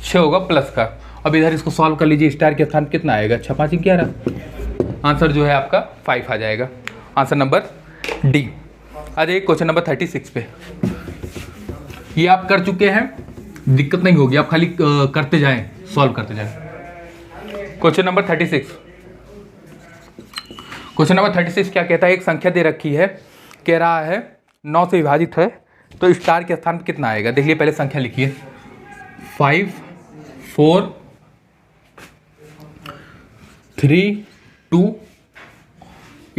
6 होगा प्लस का। अब इधर इसको सॉल्व कर लीजिए, स्टार के स्थान कितना आएगा, 6 5 11, आंसर जो है आपका 5 आ जाएगा। Answer number D. आ जाइए क्वेश्चन नंबर 36 पे, ये आप कर चुके हैं, दिक्कत नहीं होगी, आप खाली करते जाएं, सॉल्व करते जाएं। क्वेश्चन नंबर 36, क्वेश्चन नंबर 36 क्या कहता है, एक संख्या दे रखी है, कह रहा है 9 से विभाजित है तो स्टार के स्थान पर कितना आएगा। देखिए पहले संख्या लिखिए, 5 4 3 2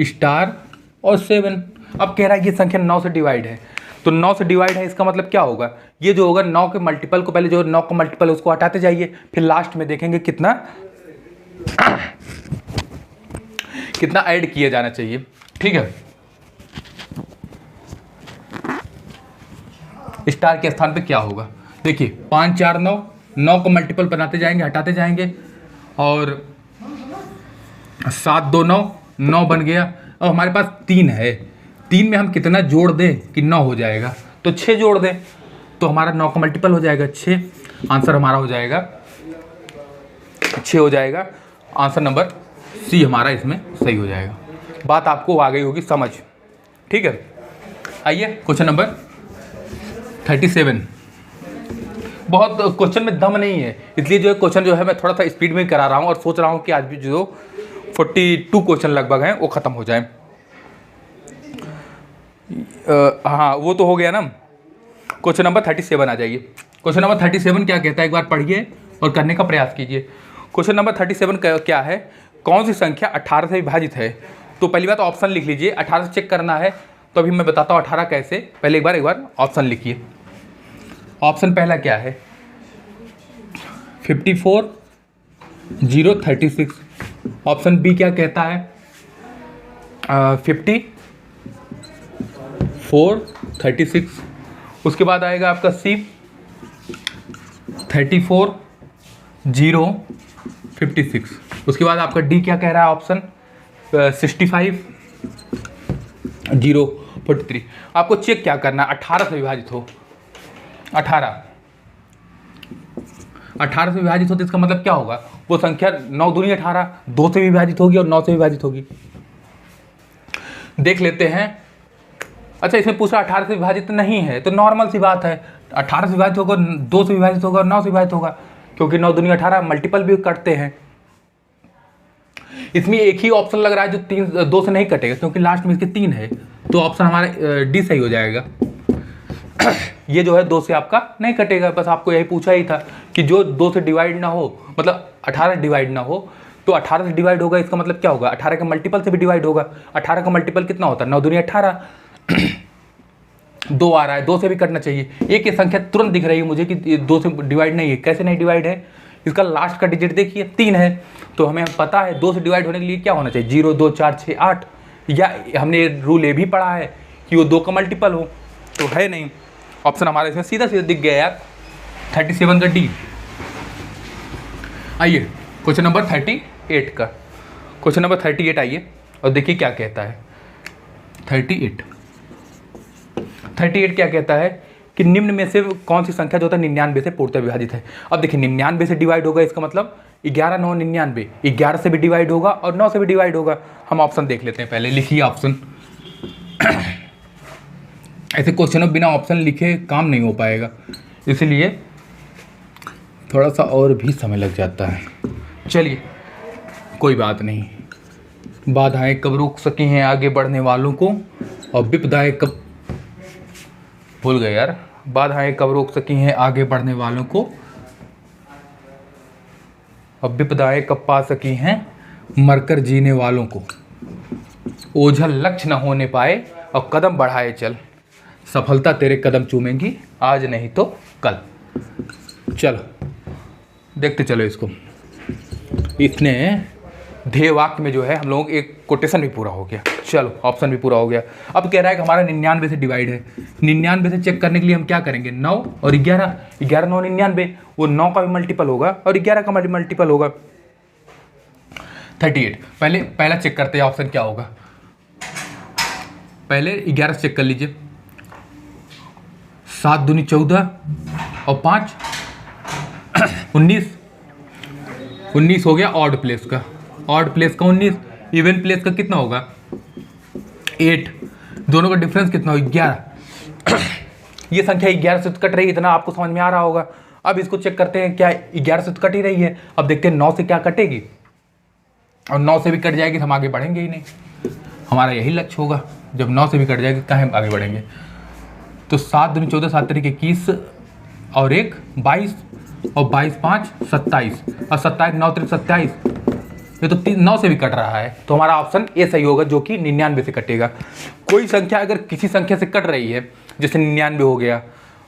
स्टार और 7। अब कह रहा है ये संख्या 9 से डिवाइड है, तो 9 से डिवाइड है इसका मतलब क्या होगा, ये जो होगा 9 के मल्टीपल को, पहले जो 9 का मल्टीपल है उसको हटाते जाइए, फिर लास्ट में देखेंगे कितना कितना ऐड किया जाना चाहिए। ठीक है, स्टार के स्थान पे क्या होगा, देखिए 5 4 9, 9 को मल्टीपल बनाते जाएंगे, हटाते जाएंगे, और 7 2 9, 9 बन गया। अब हमारे पास 3 है, 3 में हम कितना जोड़ दें कि 9 हो जाएगा, तो 6 जोड़ दें तो हमारा 9 का मल्टीपल हो जाएगा 6। आंसर हमारा हो जाएगा 6 हो जाएगा। आंसर नंबर सी हमारा इसमें सही हो जाएगा। बात आपको आ गई होगी समझ। ठीक है, आइए क्वेश्चन नंबर 37। बहुत क्वेश्चन में दम नहीं है, इसलिए जो है क्वेश्चन जो है मैं थोड़ा सा स्पीड में करा रहा हूँ और सोच रहा हूँ कि आज भी जो 42 क्वेश्चन लगभग हैं वो ख़त्म हो जाए। हाँ वो तो हो गया ना। क्वेश्चन नंबर 37 आ जाइए। क्वेश्चन नंबर 37 क्या कहता है, एक बार पढ़िए और करने का प्रयास कीजिए। क्वेश्चन नंबर 37 क्या है, कौन सी संख्या 18 से विभाजित है। तो पहली बात ऑप्शन लिख लीजिए, 18 से चेक करना है तो अभी मैं बताता हूँ 18 कैसे। पहले एक बार ऑप्शन लिखिए। ऑप्शन पहला क्या है, 54 0 36। ऑप्शन बी क्या कहता है, 50 4 36। उसके बाद आएगा आपका सी 34 0 56। उसके बाद आपका डी क्या कह रहा है ऑप्शन 65 0 43। आपको चेक क्या करना है, 18 से विभाजित हो। 18 से विभाजित हो तो इसका मतलब क्या होगा, वो संख्या 9 दूनी 18, 2 से विभाजित होगी और 9 से विभाजित होगी। देख लेते हैं। अच्छा इसमें पूछा 18 से विभाजित नहीं है तो नॉर्मल सी बात है, 18 से विभाजित होगा, 2 से विभाजित होगा और 9 से विभाजित होगा, क्योंकि 9 दूनी 18 मल्टीपल भी कटते हैं। इसमें एक ही ऑप्शन लग रहा है जो 2 से नहीं कटेगा, क्योंकि लास्ट में इसके 3 है, तो ऑप्शन हमारा डी सही हो जाएगा। ये जो है 2 से आपका नहीं कटेगा। बस आपको यही पूछा ही था कि जो 2 से डिवाइड ना हो, मतलब 18 डिवाइड ना हो, तो 18 से डिवाइड होगा, इसका मतलब क्या होगा, 18 के मल्टीपल से भी डिवाइड होगा। 18 का मल्टीपल कितना होता है, 9 दूनी 18। 2 आ रहा है, 2 से भी कटना चाहिए। एक ये संख्या तुरंत दिख रही है मुझे कि 2 से डिवाइड नहीं है। कैसे नहीं डिवाइड है, इसका लास्ट का डिजिट देखिए 3 है, तो हमें पता है 2 से डिवाइड होने के लिए क्या होना चाहिए, 0 2 4 6 8, या हमने रूल ये भी पढ़ा है कि वो 2 का मल्टीपल हो, तो है नहीं। ऑप्शन हमारे इसमें सीधा सीधा दिख गया यार, 37 का डी। आइए क्वेश्चन नंबर 38 का, क्वेश्चन नंबर 38 आइए और देखिए क्या कहता है। 38 क्या कहता है कि निम्न में से कौन सी संख्या जो होता है 99 से पूर्णतः विभाजित है। अब देखिए 99 से डिवाइड होगा, इसका मतलब 11 9 99, 11 से भी डिवाइड होगा और 9 से भी डिवाइड होगा। हम ऑप्शन देख लेते हैं पहले, लिखिए ऑप्शन। ऐसे क्वेश्चनों बिना ऑप्शन लिखे काम नहीं हो पाएगा, इसलिए थोड़ा सा और भी समय लग जाता है। चलिए कोई बात नहीं। बाधाएं कब रोक सकी हैं आगे बढ़ने वालों को, और विपदाएं कब, भूल गए यार, बाधाएं कब रोक सकी हैं आगे बढ़ने वालों को, और विपदाएं कब पा सकी हैं मरकर जीने वालों को। ओझल लक्ष्य न होने पाए और कदम बढ़ाए चल, सफलता तेरे कदम चूमेंगी आज नहीं तो कल। चलो देखते चलो इसको। इसने ध्येय वाक्य में जो है हम लोगों को एक कोटेशन भी पूरा हो गया, चलो ऑप्शन भी पूरा हो गया। अब कह रहा है कि हमारा 99 से डिवाइड है। 99 से चेक करने के लिए हम क्या करेंगे, 9 और 11, 11 9 99, वो 9 का भी मल्टीपल होगा और 11 का मल्टीपल होगा 38। पहला चेक करते हैं ऑप्शन क्या होगा। पहले 11 से चेक कर लीजिए, 7 दूनी 14 और 5 19, 19 हो गया ऑड प्लेस का, ऑड प्लेस का 19, इवन प्लेस का कितना होगा 8, दोनों का डिफरेंस कितना होगा 11। ये संख्या 11 से कट रही है, इतना आपको समझ में आ रहा होगा। अब इसको चेक करते हैं, क्या 11 से कट ही रही है। अब देखते हैं 9 से क्या कटेगी, और 9 से भी कट जाएगी तो हम आगे बढ़ेंगे ही नहीं। हमारा यही लक्ष्य होगा, जब 9 से भी कट जाएगी कहाँ आगे बढ़ेंगे। तो 7 दूनी 14, 7 तरीके 21 और 1 22 और 22 5 27 और 27 9 तरीके 27, ये तो 9 से भी कट रहा है, तो हमारा ऑप्शन ए सही होगा, जो कि 99 से कटेगा। कोई संख्या अगर किसी संख्या से कट रही है, जैसे 99 हो गया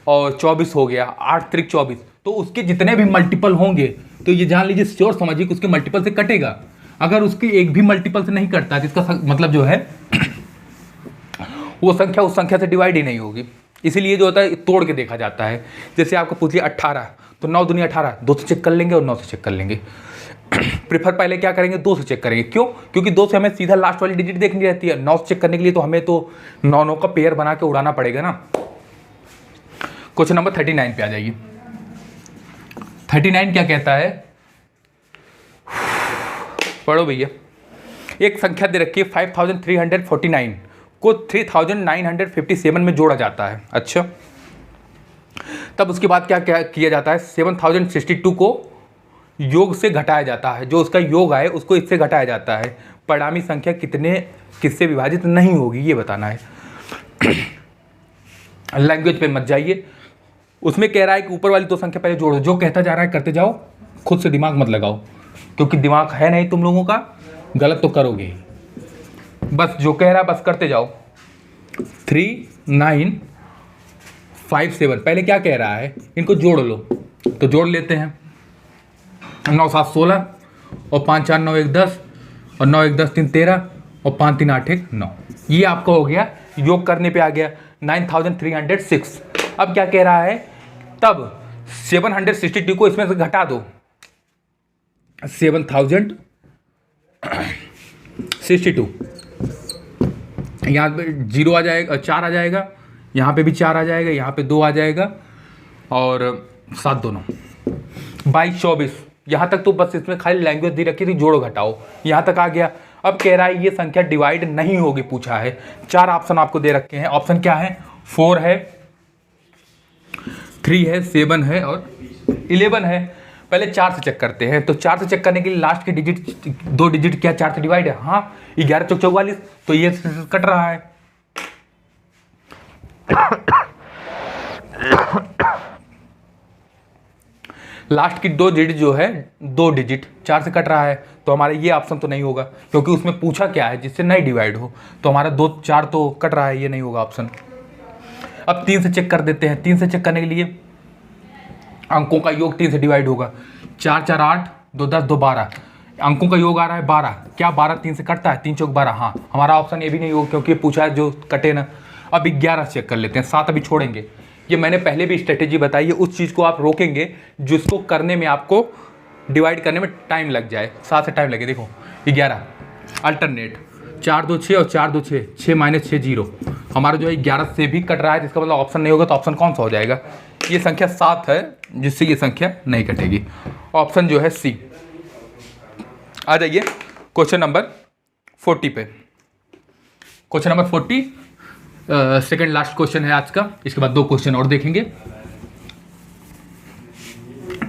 और 24 हो गया, 8 तरीक 24, तो उसके जितने भी मल्टीपल होंगे तो ये जान लीजिए, श्योर समझिए कि उसके मल्टीपल से कटेगा। अगर उसकी एक भी मल्टीपल से नहीं कटता, जिसका मतलब जो है वो संख्या उस संख्या से डिवाइड ही नहीं होगी। इसीलिए जो होता है तोड़ के देखा जाता है। जैसे आपको पूछ लिया 18, तो 9 दूनी 18, 2 से चेक कर लेंगे और 9 से चेक कर लेंगे। प्रेफर पहले क्या करेंगे, 2 से चेक करेंगे। क्यों? क्योंकि 2 से हमें सीधा लास्ट वाली डिजिट देखनी रहती है। 9 से चेक करने के लिए तो हमें तो 9 9 का पेयर बना के उड़ाना पड़ेगा ना। क्वेश्चन नंबर 39 पे आ जाइए। 39 क्या कहता है, पढ़ो भैया। एक संख्या दे रखी है 5349 को 3957 में जोड़ा जाता है। अच्छा, तब उसके बाद क्या क्या किया जाता है, 7062 को योग से घटाया जाता है। जो उसका योग आए उसको इससे घटाया जाता है। परिणामी संख्या किससे विभाजित नहीं होगी, ये बताना है। लैंग्वेज पे मत जाइए, उसमें कह रहा है कि ऊपर वाली 2 संख्या पहले जोड़ो। जो कहता जा रहा है करते जाओ, खुद से दिमाग मत लगाओ, क्योंकि दिमाग है नहीं तुम लोगों का, गलत तो करोगे ही। बस जो कह रहा है बस करते जाओ। 3957, पहले क्या कह रहा है, इनको जोड़ लो, तो जोड़ लेते हैं। 9 7 16 और 5 4 9 1 10 और 9 1 10 3 13 और 5 3 8 1 9, ये आपका हो गया। योग करने पे आ गया 9306। अब क्या कह रहा है, तब 762 को इसमें से घटा दो, 7062, यहाँ पे 0 आ जाएगा, 4 आ जाएगा, यहाँ पे भी 4 आ जाएगा, यहाँ पे 2 आ जाएगा और 7 दोनों 22 24। यहाँ तक तो बस इसमें खाली लैंग्वेज दी रखी थी, जोड़ो घटाओ, यहाँ तक आ गया। अब कह रहा है ये संख्या डिवाइड नहीं होगी, पूछा है। 4 ऑप्शन आपको दे रखे हैं। ऑप्शन क्या है, 4 है, 3 है, 7 है और 11 है। पहले 4 से चेक करते हैं। तो 4 से चेक करने के लिए लास्ट के डिजिट 2 डिजिट क्या 4 से डिवाइड है, हाँ 11 चौक 44, तो ये कट रहा है। लास्ट की 2 डिजिट जो है 2 डिजिट 4 से कट रहा है, तो हमारा ये ऑप्शन तो नहीं होगा, क्योंकि उसमें पूछा क्या है जिससे नहीं डिवाइड हो, तो हमारा 2 4 तो कट रहा है, ये नहीं होगा ऑप्शन। अब 3 से चेक कर देते हैं। 3 से चेक करने के लिए अंकों का योग 3 से डिवाइड होगा। 4 4 8, 2 10, 2 12, अंकों का योग आ रहा है 12। क्या 12 3 से कटता है? 3 चौक 12। हाँ, हमारा ऑप्शन ये भी नहीं होगा, क्योंकि ये पूछा है जो कटे ना। अब 11 चेक कर लेते हैं। 7 अभी छोड़ेंगे, ये मैंने पहले भी स्ट्रेटेजी बताई है, उस चीज़ को आप रोकेंगे जिसको करने में आपको डिवाइड करने में टाइम लग जाए। 7 से टाइम लगे। देखो 11 अल्टरनेट 4 2 6 और 4 2 6, 6 माइनस 6 0। हमारा जो है 11 से भी कट रहा है, जिसका मतलब ऑप्शन नहीं होगा, तो ऑप्शन कौन सा हो जाएगा? ये संख्या 7 है, जिससे ये संख्या नहीं कटेगी। ऑप्शन जो है सी। आ जाइए क्वेश्चन नंबर 40 पे। Question number 40 second last question है आज का। इसके बाद 2 क्वेश्चन और देखेंगे।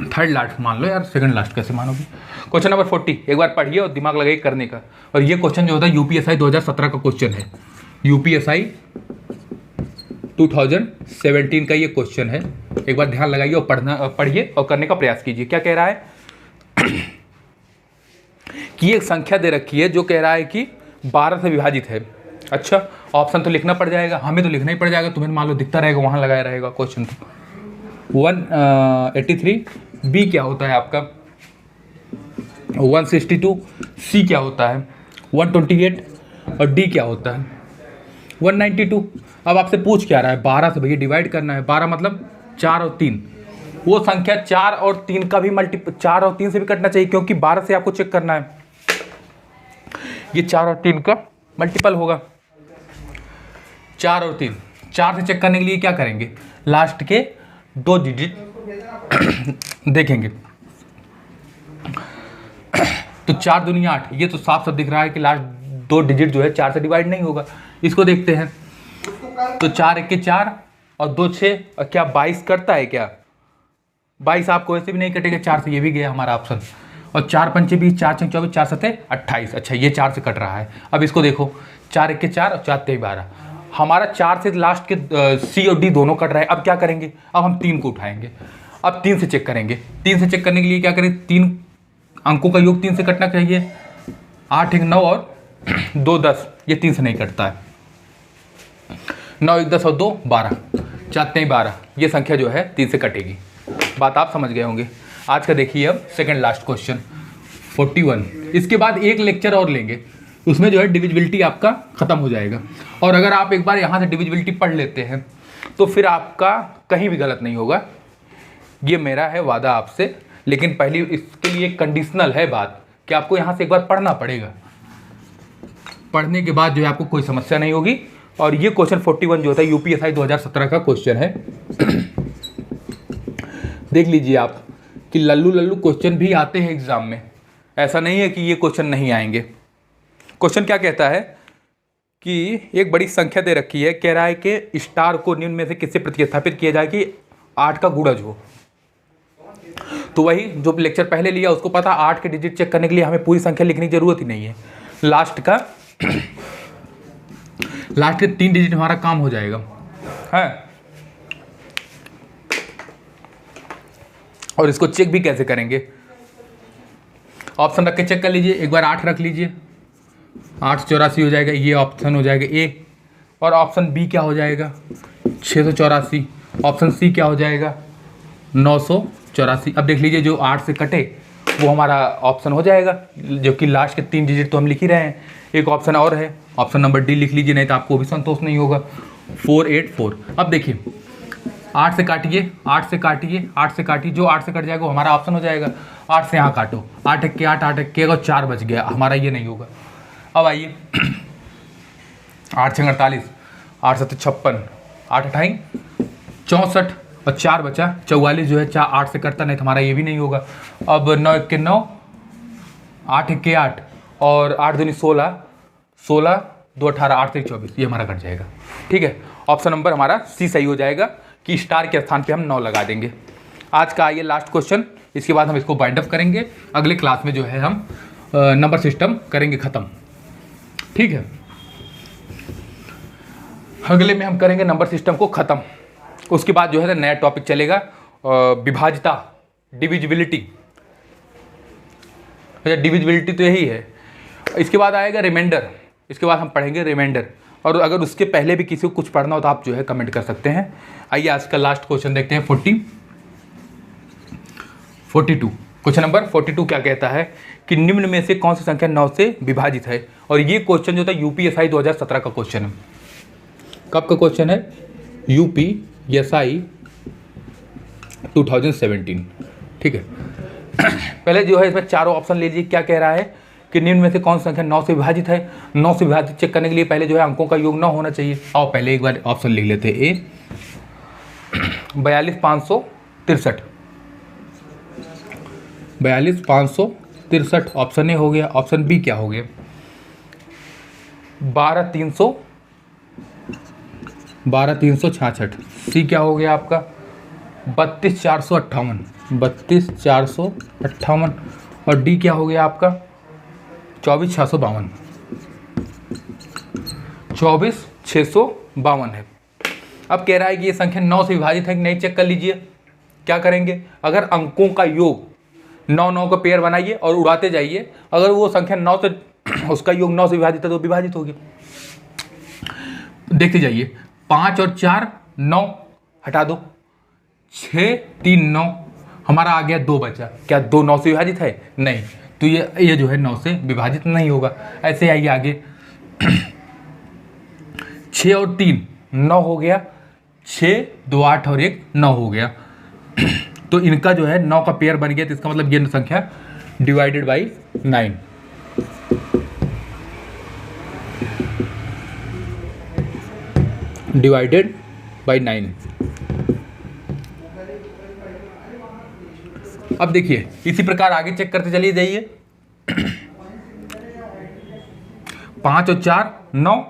थर्ड लास्ट मान लो यार, सेकंड लास्ट कैसे मानोगे? क्वेश्चन नंबर 40 एक बार पढ़िए और दिमाग लगाइए करने का। और ये क्वेश्चन जो होता है यूपीएसआई 2017 का क्वेश्चन है। यूपीएसआई 2017 का ये क्वेश्चन है। एक बार ध्यान लगाइए और पढ़िए और करने का प्रयास कीजिए। क्या कह रहा है कि एक संख्या दे रखी है जो कह रहा है कि 12 से विभाजित है। अच्छा, ऑप्शन तो लिखना पड़ जाएगा, हमें तो लिखना ही पड़ जाएगा, तुम्हें मान लो दिखता रहेगा, वहाँ लगाया रहेगा क्वेश्चन। तो 183 बी क्या होता है आपका? 162 सी क्या होता है? 128 और डी क्या होता है? 192। अब आपसे पूछ क्या रहा है? 12 से भैया डिवाइड करना है। 12 मतलब 4 और 3। वो संख्या 4 और 3 का भी 4 और 3 से भी कटना चाहिए, क्योंकि 12 से आपको चेक करना है। ये 4 और 3 का मल्टीपल होगा। 4 और 3, 4 से चेक करने के लिए क्या करेंगे? लास्ट के 2 डिजिट देखेंगे। तो 4 दूनी 8, ये तो साफ साफ दिख रहा है कि लास्ट 2 डिजिट जो है 4 से डिवाइड नहीं होगा। इसको देखते हैं। तो 4 1 के 4 और 2 6, और क्या 22 कटता है क्या? 22 आपको वैसे भी नहीं कटेगा 4 से, ये भी गया हमारा ऑप्शन। और 4 पंचे 20, 4 6 24, 4 7 28। अच्छा, ये 4 से कट रहा है। अब इसको देखो, 4 1 के 4 और 4 3 12। हमारा 4 से लास्ट के सी और डी दोनों कट रहा है। अब क्या करेंगे? अब हम 3 को उठाएंगे। अब 3 से चेक करेंगे। 3 से चेक करने के लिए क्या करें? 3 अंकों का योग 3 से कटना चाहिए। 8 1 9 और 2 10, ये 3 से नहीं कटता है। 9 1 10 और 2 12, 4 3 12, ये संख्या जो है 3 से कटेगी। बात आप समझ गए होंगे। आज का देखिए अब सेकंड लास्ट क्वेश्चन 41। इसके बाद एक लेक्चर और लेंगे, उसमें जो है डिविजिबिलिटी आपका खत्म हो जाएगा। और अगर आप एक बार यहाँ से डिविजिबिलिटी पढ़ लेते हैं तो फिर आपका कहीं भी गलत नहीं होगा, ये मेरा है वादा आपसे। लेकिन पहली इसके लिए कंडीशनल है बात कि आपको यहाँ से एक बार पढ़ना पड़ेगा। पढ़ने के बाद जो है आपको कोई समस्या नहीं होगी। और ये क्वेश्चन 41 जो होता है यूपीएसआई 2017 का क्वेश्चन है। देख लीजिए आप कि लल्लू लल्लू क्वेश्चन भी आते हैं एग्जाम में, ऐसा नहीं है कि ये क्वेश्चन नहीं आएंगे। क्वेश्चन क्या कहता है कि एक बड़ी संख्या दे रखी है, कह रहा है कि स्टार को निम्न में से किससे प्रतिस्थापित किया जाए कि 8 का गुणज हो। तो वही जो लेक्चर पहले लिया उसको पता, 8 के डिजिट चेक करने के लिए हमें पूरी संख्या लिखने की जरूरत ही नहीं है। लास्ट के 3 डिजिट हमारा काम हो जाएगा है। और इसको चेक भी कैसे करेंगे? ऑप्शन रख के चेक कर लीजिए। एक बार 8 रख लीजिए, 8 84 हो जाएगा, ये ऑप्शन हो जाएगा ए। और ऑप्शन बी क्या हो जाएगा? 684। ऑप्शन सी क्या हो जाएगा? 984। अब देख लीजिए जो 8 से कटे वो हमारा ऑप्शन हो जाएगा, जो कि लास्ट के 3 डिजिट तो हम लिख ही रहे हैं। एक ऑप्शन और है, ऑप्शन नंबर डी लिख लीजिए, नहीं तो आपको भी संतोष नहीं होगा। 484। अब देखिए 8 से काटिए, 8 से काटिए, 8 से काटिए, जो 8 से कट जाएगा वो हमारा ऑप्शन हो जाएगा। 8 से यहाँ काटो, 8 1 के 8, 8 1 के और 4 बच गया, हमारा ये नहीं होगा। अब आइए 8 6 48, 8 7 56, 8 8 64 और 4 बचा 44 जो है 8 से कटता नहीं तो हमारा ये भी नहीं होगा। अब 9 1 के 9, 8 1 के 8 और 8 दूनी 16, 16 2 18, 8 3 24, ये हमारा कट जाएगा। ठीक है, ऑप्शन नंबर हमारा सी सही हो जाएगा कि स्टार के स्थान पे हम 9 लगा देंगे। आज का आइए लास्ट क्वेश्चन, इसके बाद हम इसको बाइंड अप करेंगे। अगले क्लास में जो है हम नंबर सिस्टम करेंगे ख़त्म। ठीक है, अगले में हम करेंगे नंबर सिस्टम को ख़त्म। उसके बाद जो है ना नया टॉपिक चलेगा विभाज्यता डिविजिबिलिटी, अच्छा डिविजिबिलिटी तो यही है। इसके बाद आएगा रिमाइंडर, इसके बाद हम पढ़ेंगे रिमाइंडर, और अगर उसके पहले भी किसी को कुछ पढ़ना हो तो आप जो है कमेंट कर सकते हैं। आइए आज का लास्ट क्वेश्चन देखते हैं। 42 क्वेश्चन नंबर 42 क्या कहता है कि निम्न में से कौन सी संख्या 9 से विभाजित है। और ये क्वेश्चन जो था यूपीएसआई 2017 का क्वेश्चन है। कब का क्वेश्चन है? यूपीएसआई 2017, ठीक है। पहले जो है इसमें चारों ऑप्शन लीजिए, क्या कह रहा है कि निम्न में से कौन सी संख्या 9 से विभाजित है। 9 से विभाजित चेक करने के लिए पहले जो है अंकों का योग 9 होना चाहिए। आओ पहले एक बार ऑप्शन लिख लेते हैं। ए 42563, 42563 ऑप्शन ए हो गया। ऑप्शन बी क्या हो गया? 12366। सी क्या हो गया आपका? 32458, 32458। और डी क्या हो गया आपका? 24652, 24652 है। अब कह रहा है कि ये संख्या 9 से विभाजित है कि नहीं, चेक कर लीजिए। क्या करेंगे? अगर अंकों का योग 9 का पेयर बनाइए और उड़ाते जाइए। अगर वो संख्या 9 से उसका योग 9 से विभाजित है तो विभाजित होगी। देखते जाइए, 5 और 4 9 हटा दो, 6 3 9, हमारा आ गया 2 बचा। क्या 2 9 से विभाजित है? नहीं, तो ये जो है 9 से विभाजित नहीं होगा। ऐसे आइए आगे, 6 और 3 9 हो गया, 6 2 8 और 1 9 हो गया। तो इनका जो है 9 का पेयर बन गया, तो इसका मतलब ये संख्या डिवाइडेड बाई 9। Divided by 9। अब देखिए इसी प्रकार आगे चेक करते चलिए जाइए। 5 और 4 9,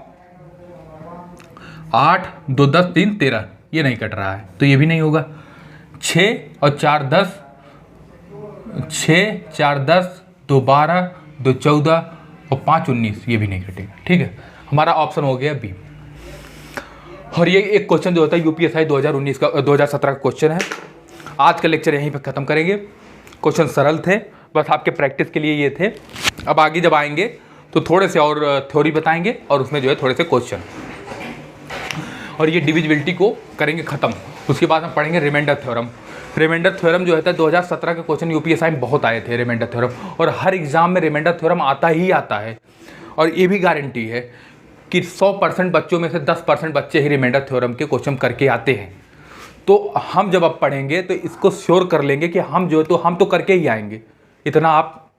8 2 10 3 13, ये नहीं कट रहा है तो ये भी नहीं होगा। 6 और 4 10, 6 4 10, 2 12, 2 14 और 5 19, ये भी नहीं कटेगा। ठीक है, हमारा ऑप्शन हो गया बी। और ये एक क्वेश्चन जो होता है यूपीएसआई 2019 का 2017 का क्वेश्चन है। आज का लेक्चर यहीं पर ख़त्म करेंगे। क्वेश्चन सरल थे, बस आपके प्रैक्टिस के लिए ये थे। अब आगे जब आएंगे तो थोड़े से और थ्योरी बताएंगे और उसमें जो है थोड़े से क्वेश्चन, और ये डिविजिबिलिटी को करेंगे ख़त्म। उसके बाद हम पढ़ेंगे रिमाइंडर थ्योरम। रिमाइंडर थ्योरम जो है 2017 के क्वेश्चन यूपीएसआई में बहुत आए थे रिमाइंडर थ्योरम, और हर एग्जाम में रिमाइंडर थ्योरम आता ही आता है। और ये भी गारंटी है कि 100% बच्चों में से 10% बच्चे ही रिमाइंडर थ्योरम के क्वेश्चन करके आते हैं। तो हम जब अब पढ़ेंगे तो इसको श्योर कर लेंगे कि हम जो तो हम तो करके ही आएंगे, इतना आप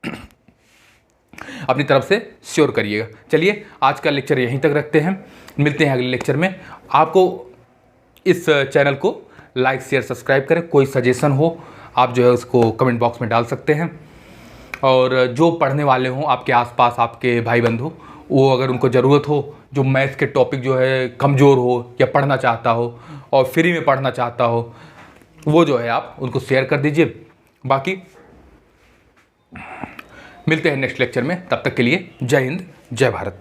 अपनी तरफ से श्योर करिएगा। चलिए आज का लेक्चर यहीं तक रखते हैं, मिलते हैं अगले लेक्चर में। आपको इस चैनल को लाइक शेयर सब्सक्राइब करें। कोई सजेशन हो आप जो है उसको कमेंट बॉक्स में डाल सकते हैं। और जो पढ़ने वाले हों आपके आसपास, आपके भाई बंधु, वो अगर उनको ज़रूरत हो, जो मैथ्स के टॉपिक जो है कमज़ोर हो या पढ़ना चाहता हो और फ्री में पढ़ना चाहता हो, वो जो है आप उनको शेयर कर दीजिए। बाकी मिलते हैं नेक्स्ट लेक्चर में, तब तक के लिए जय हिंद जय भारत।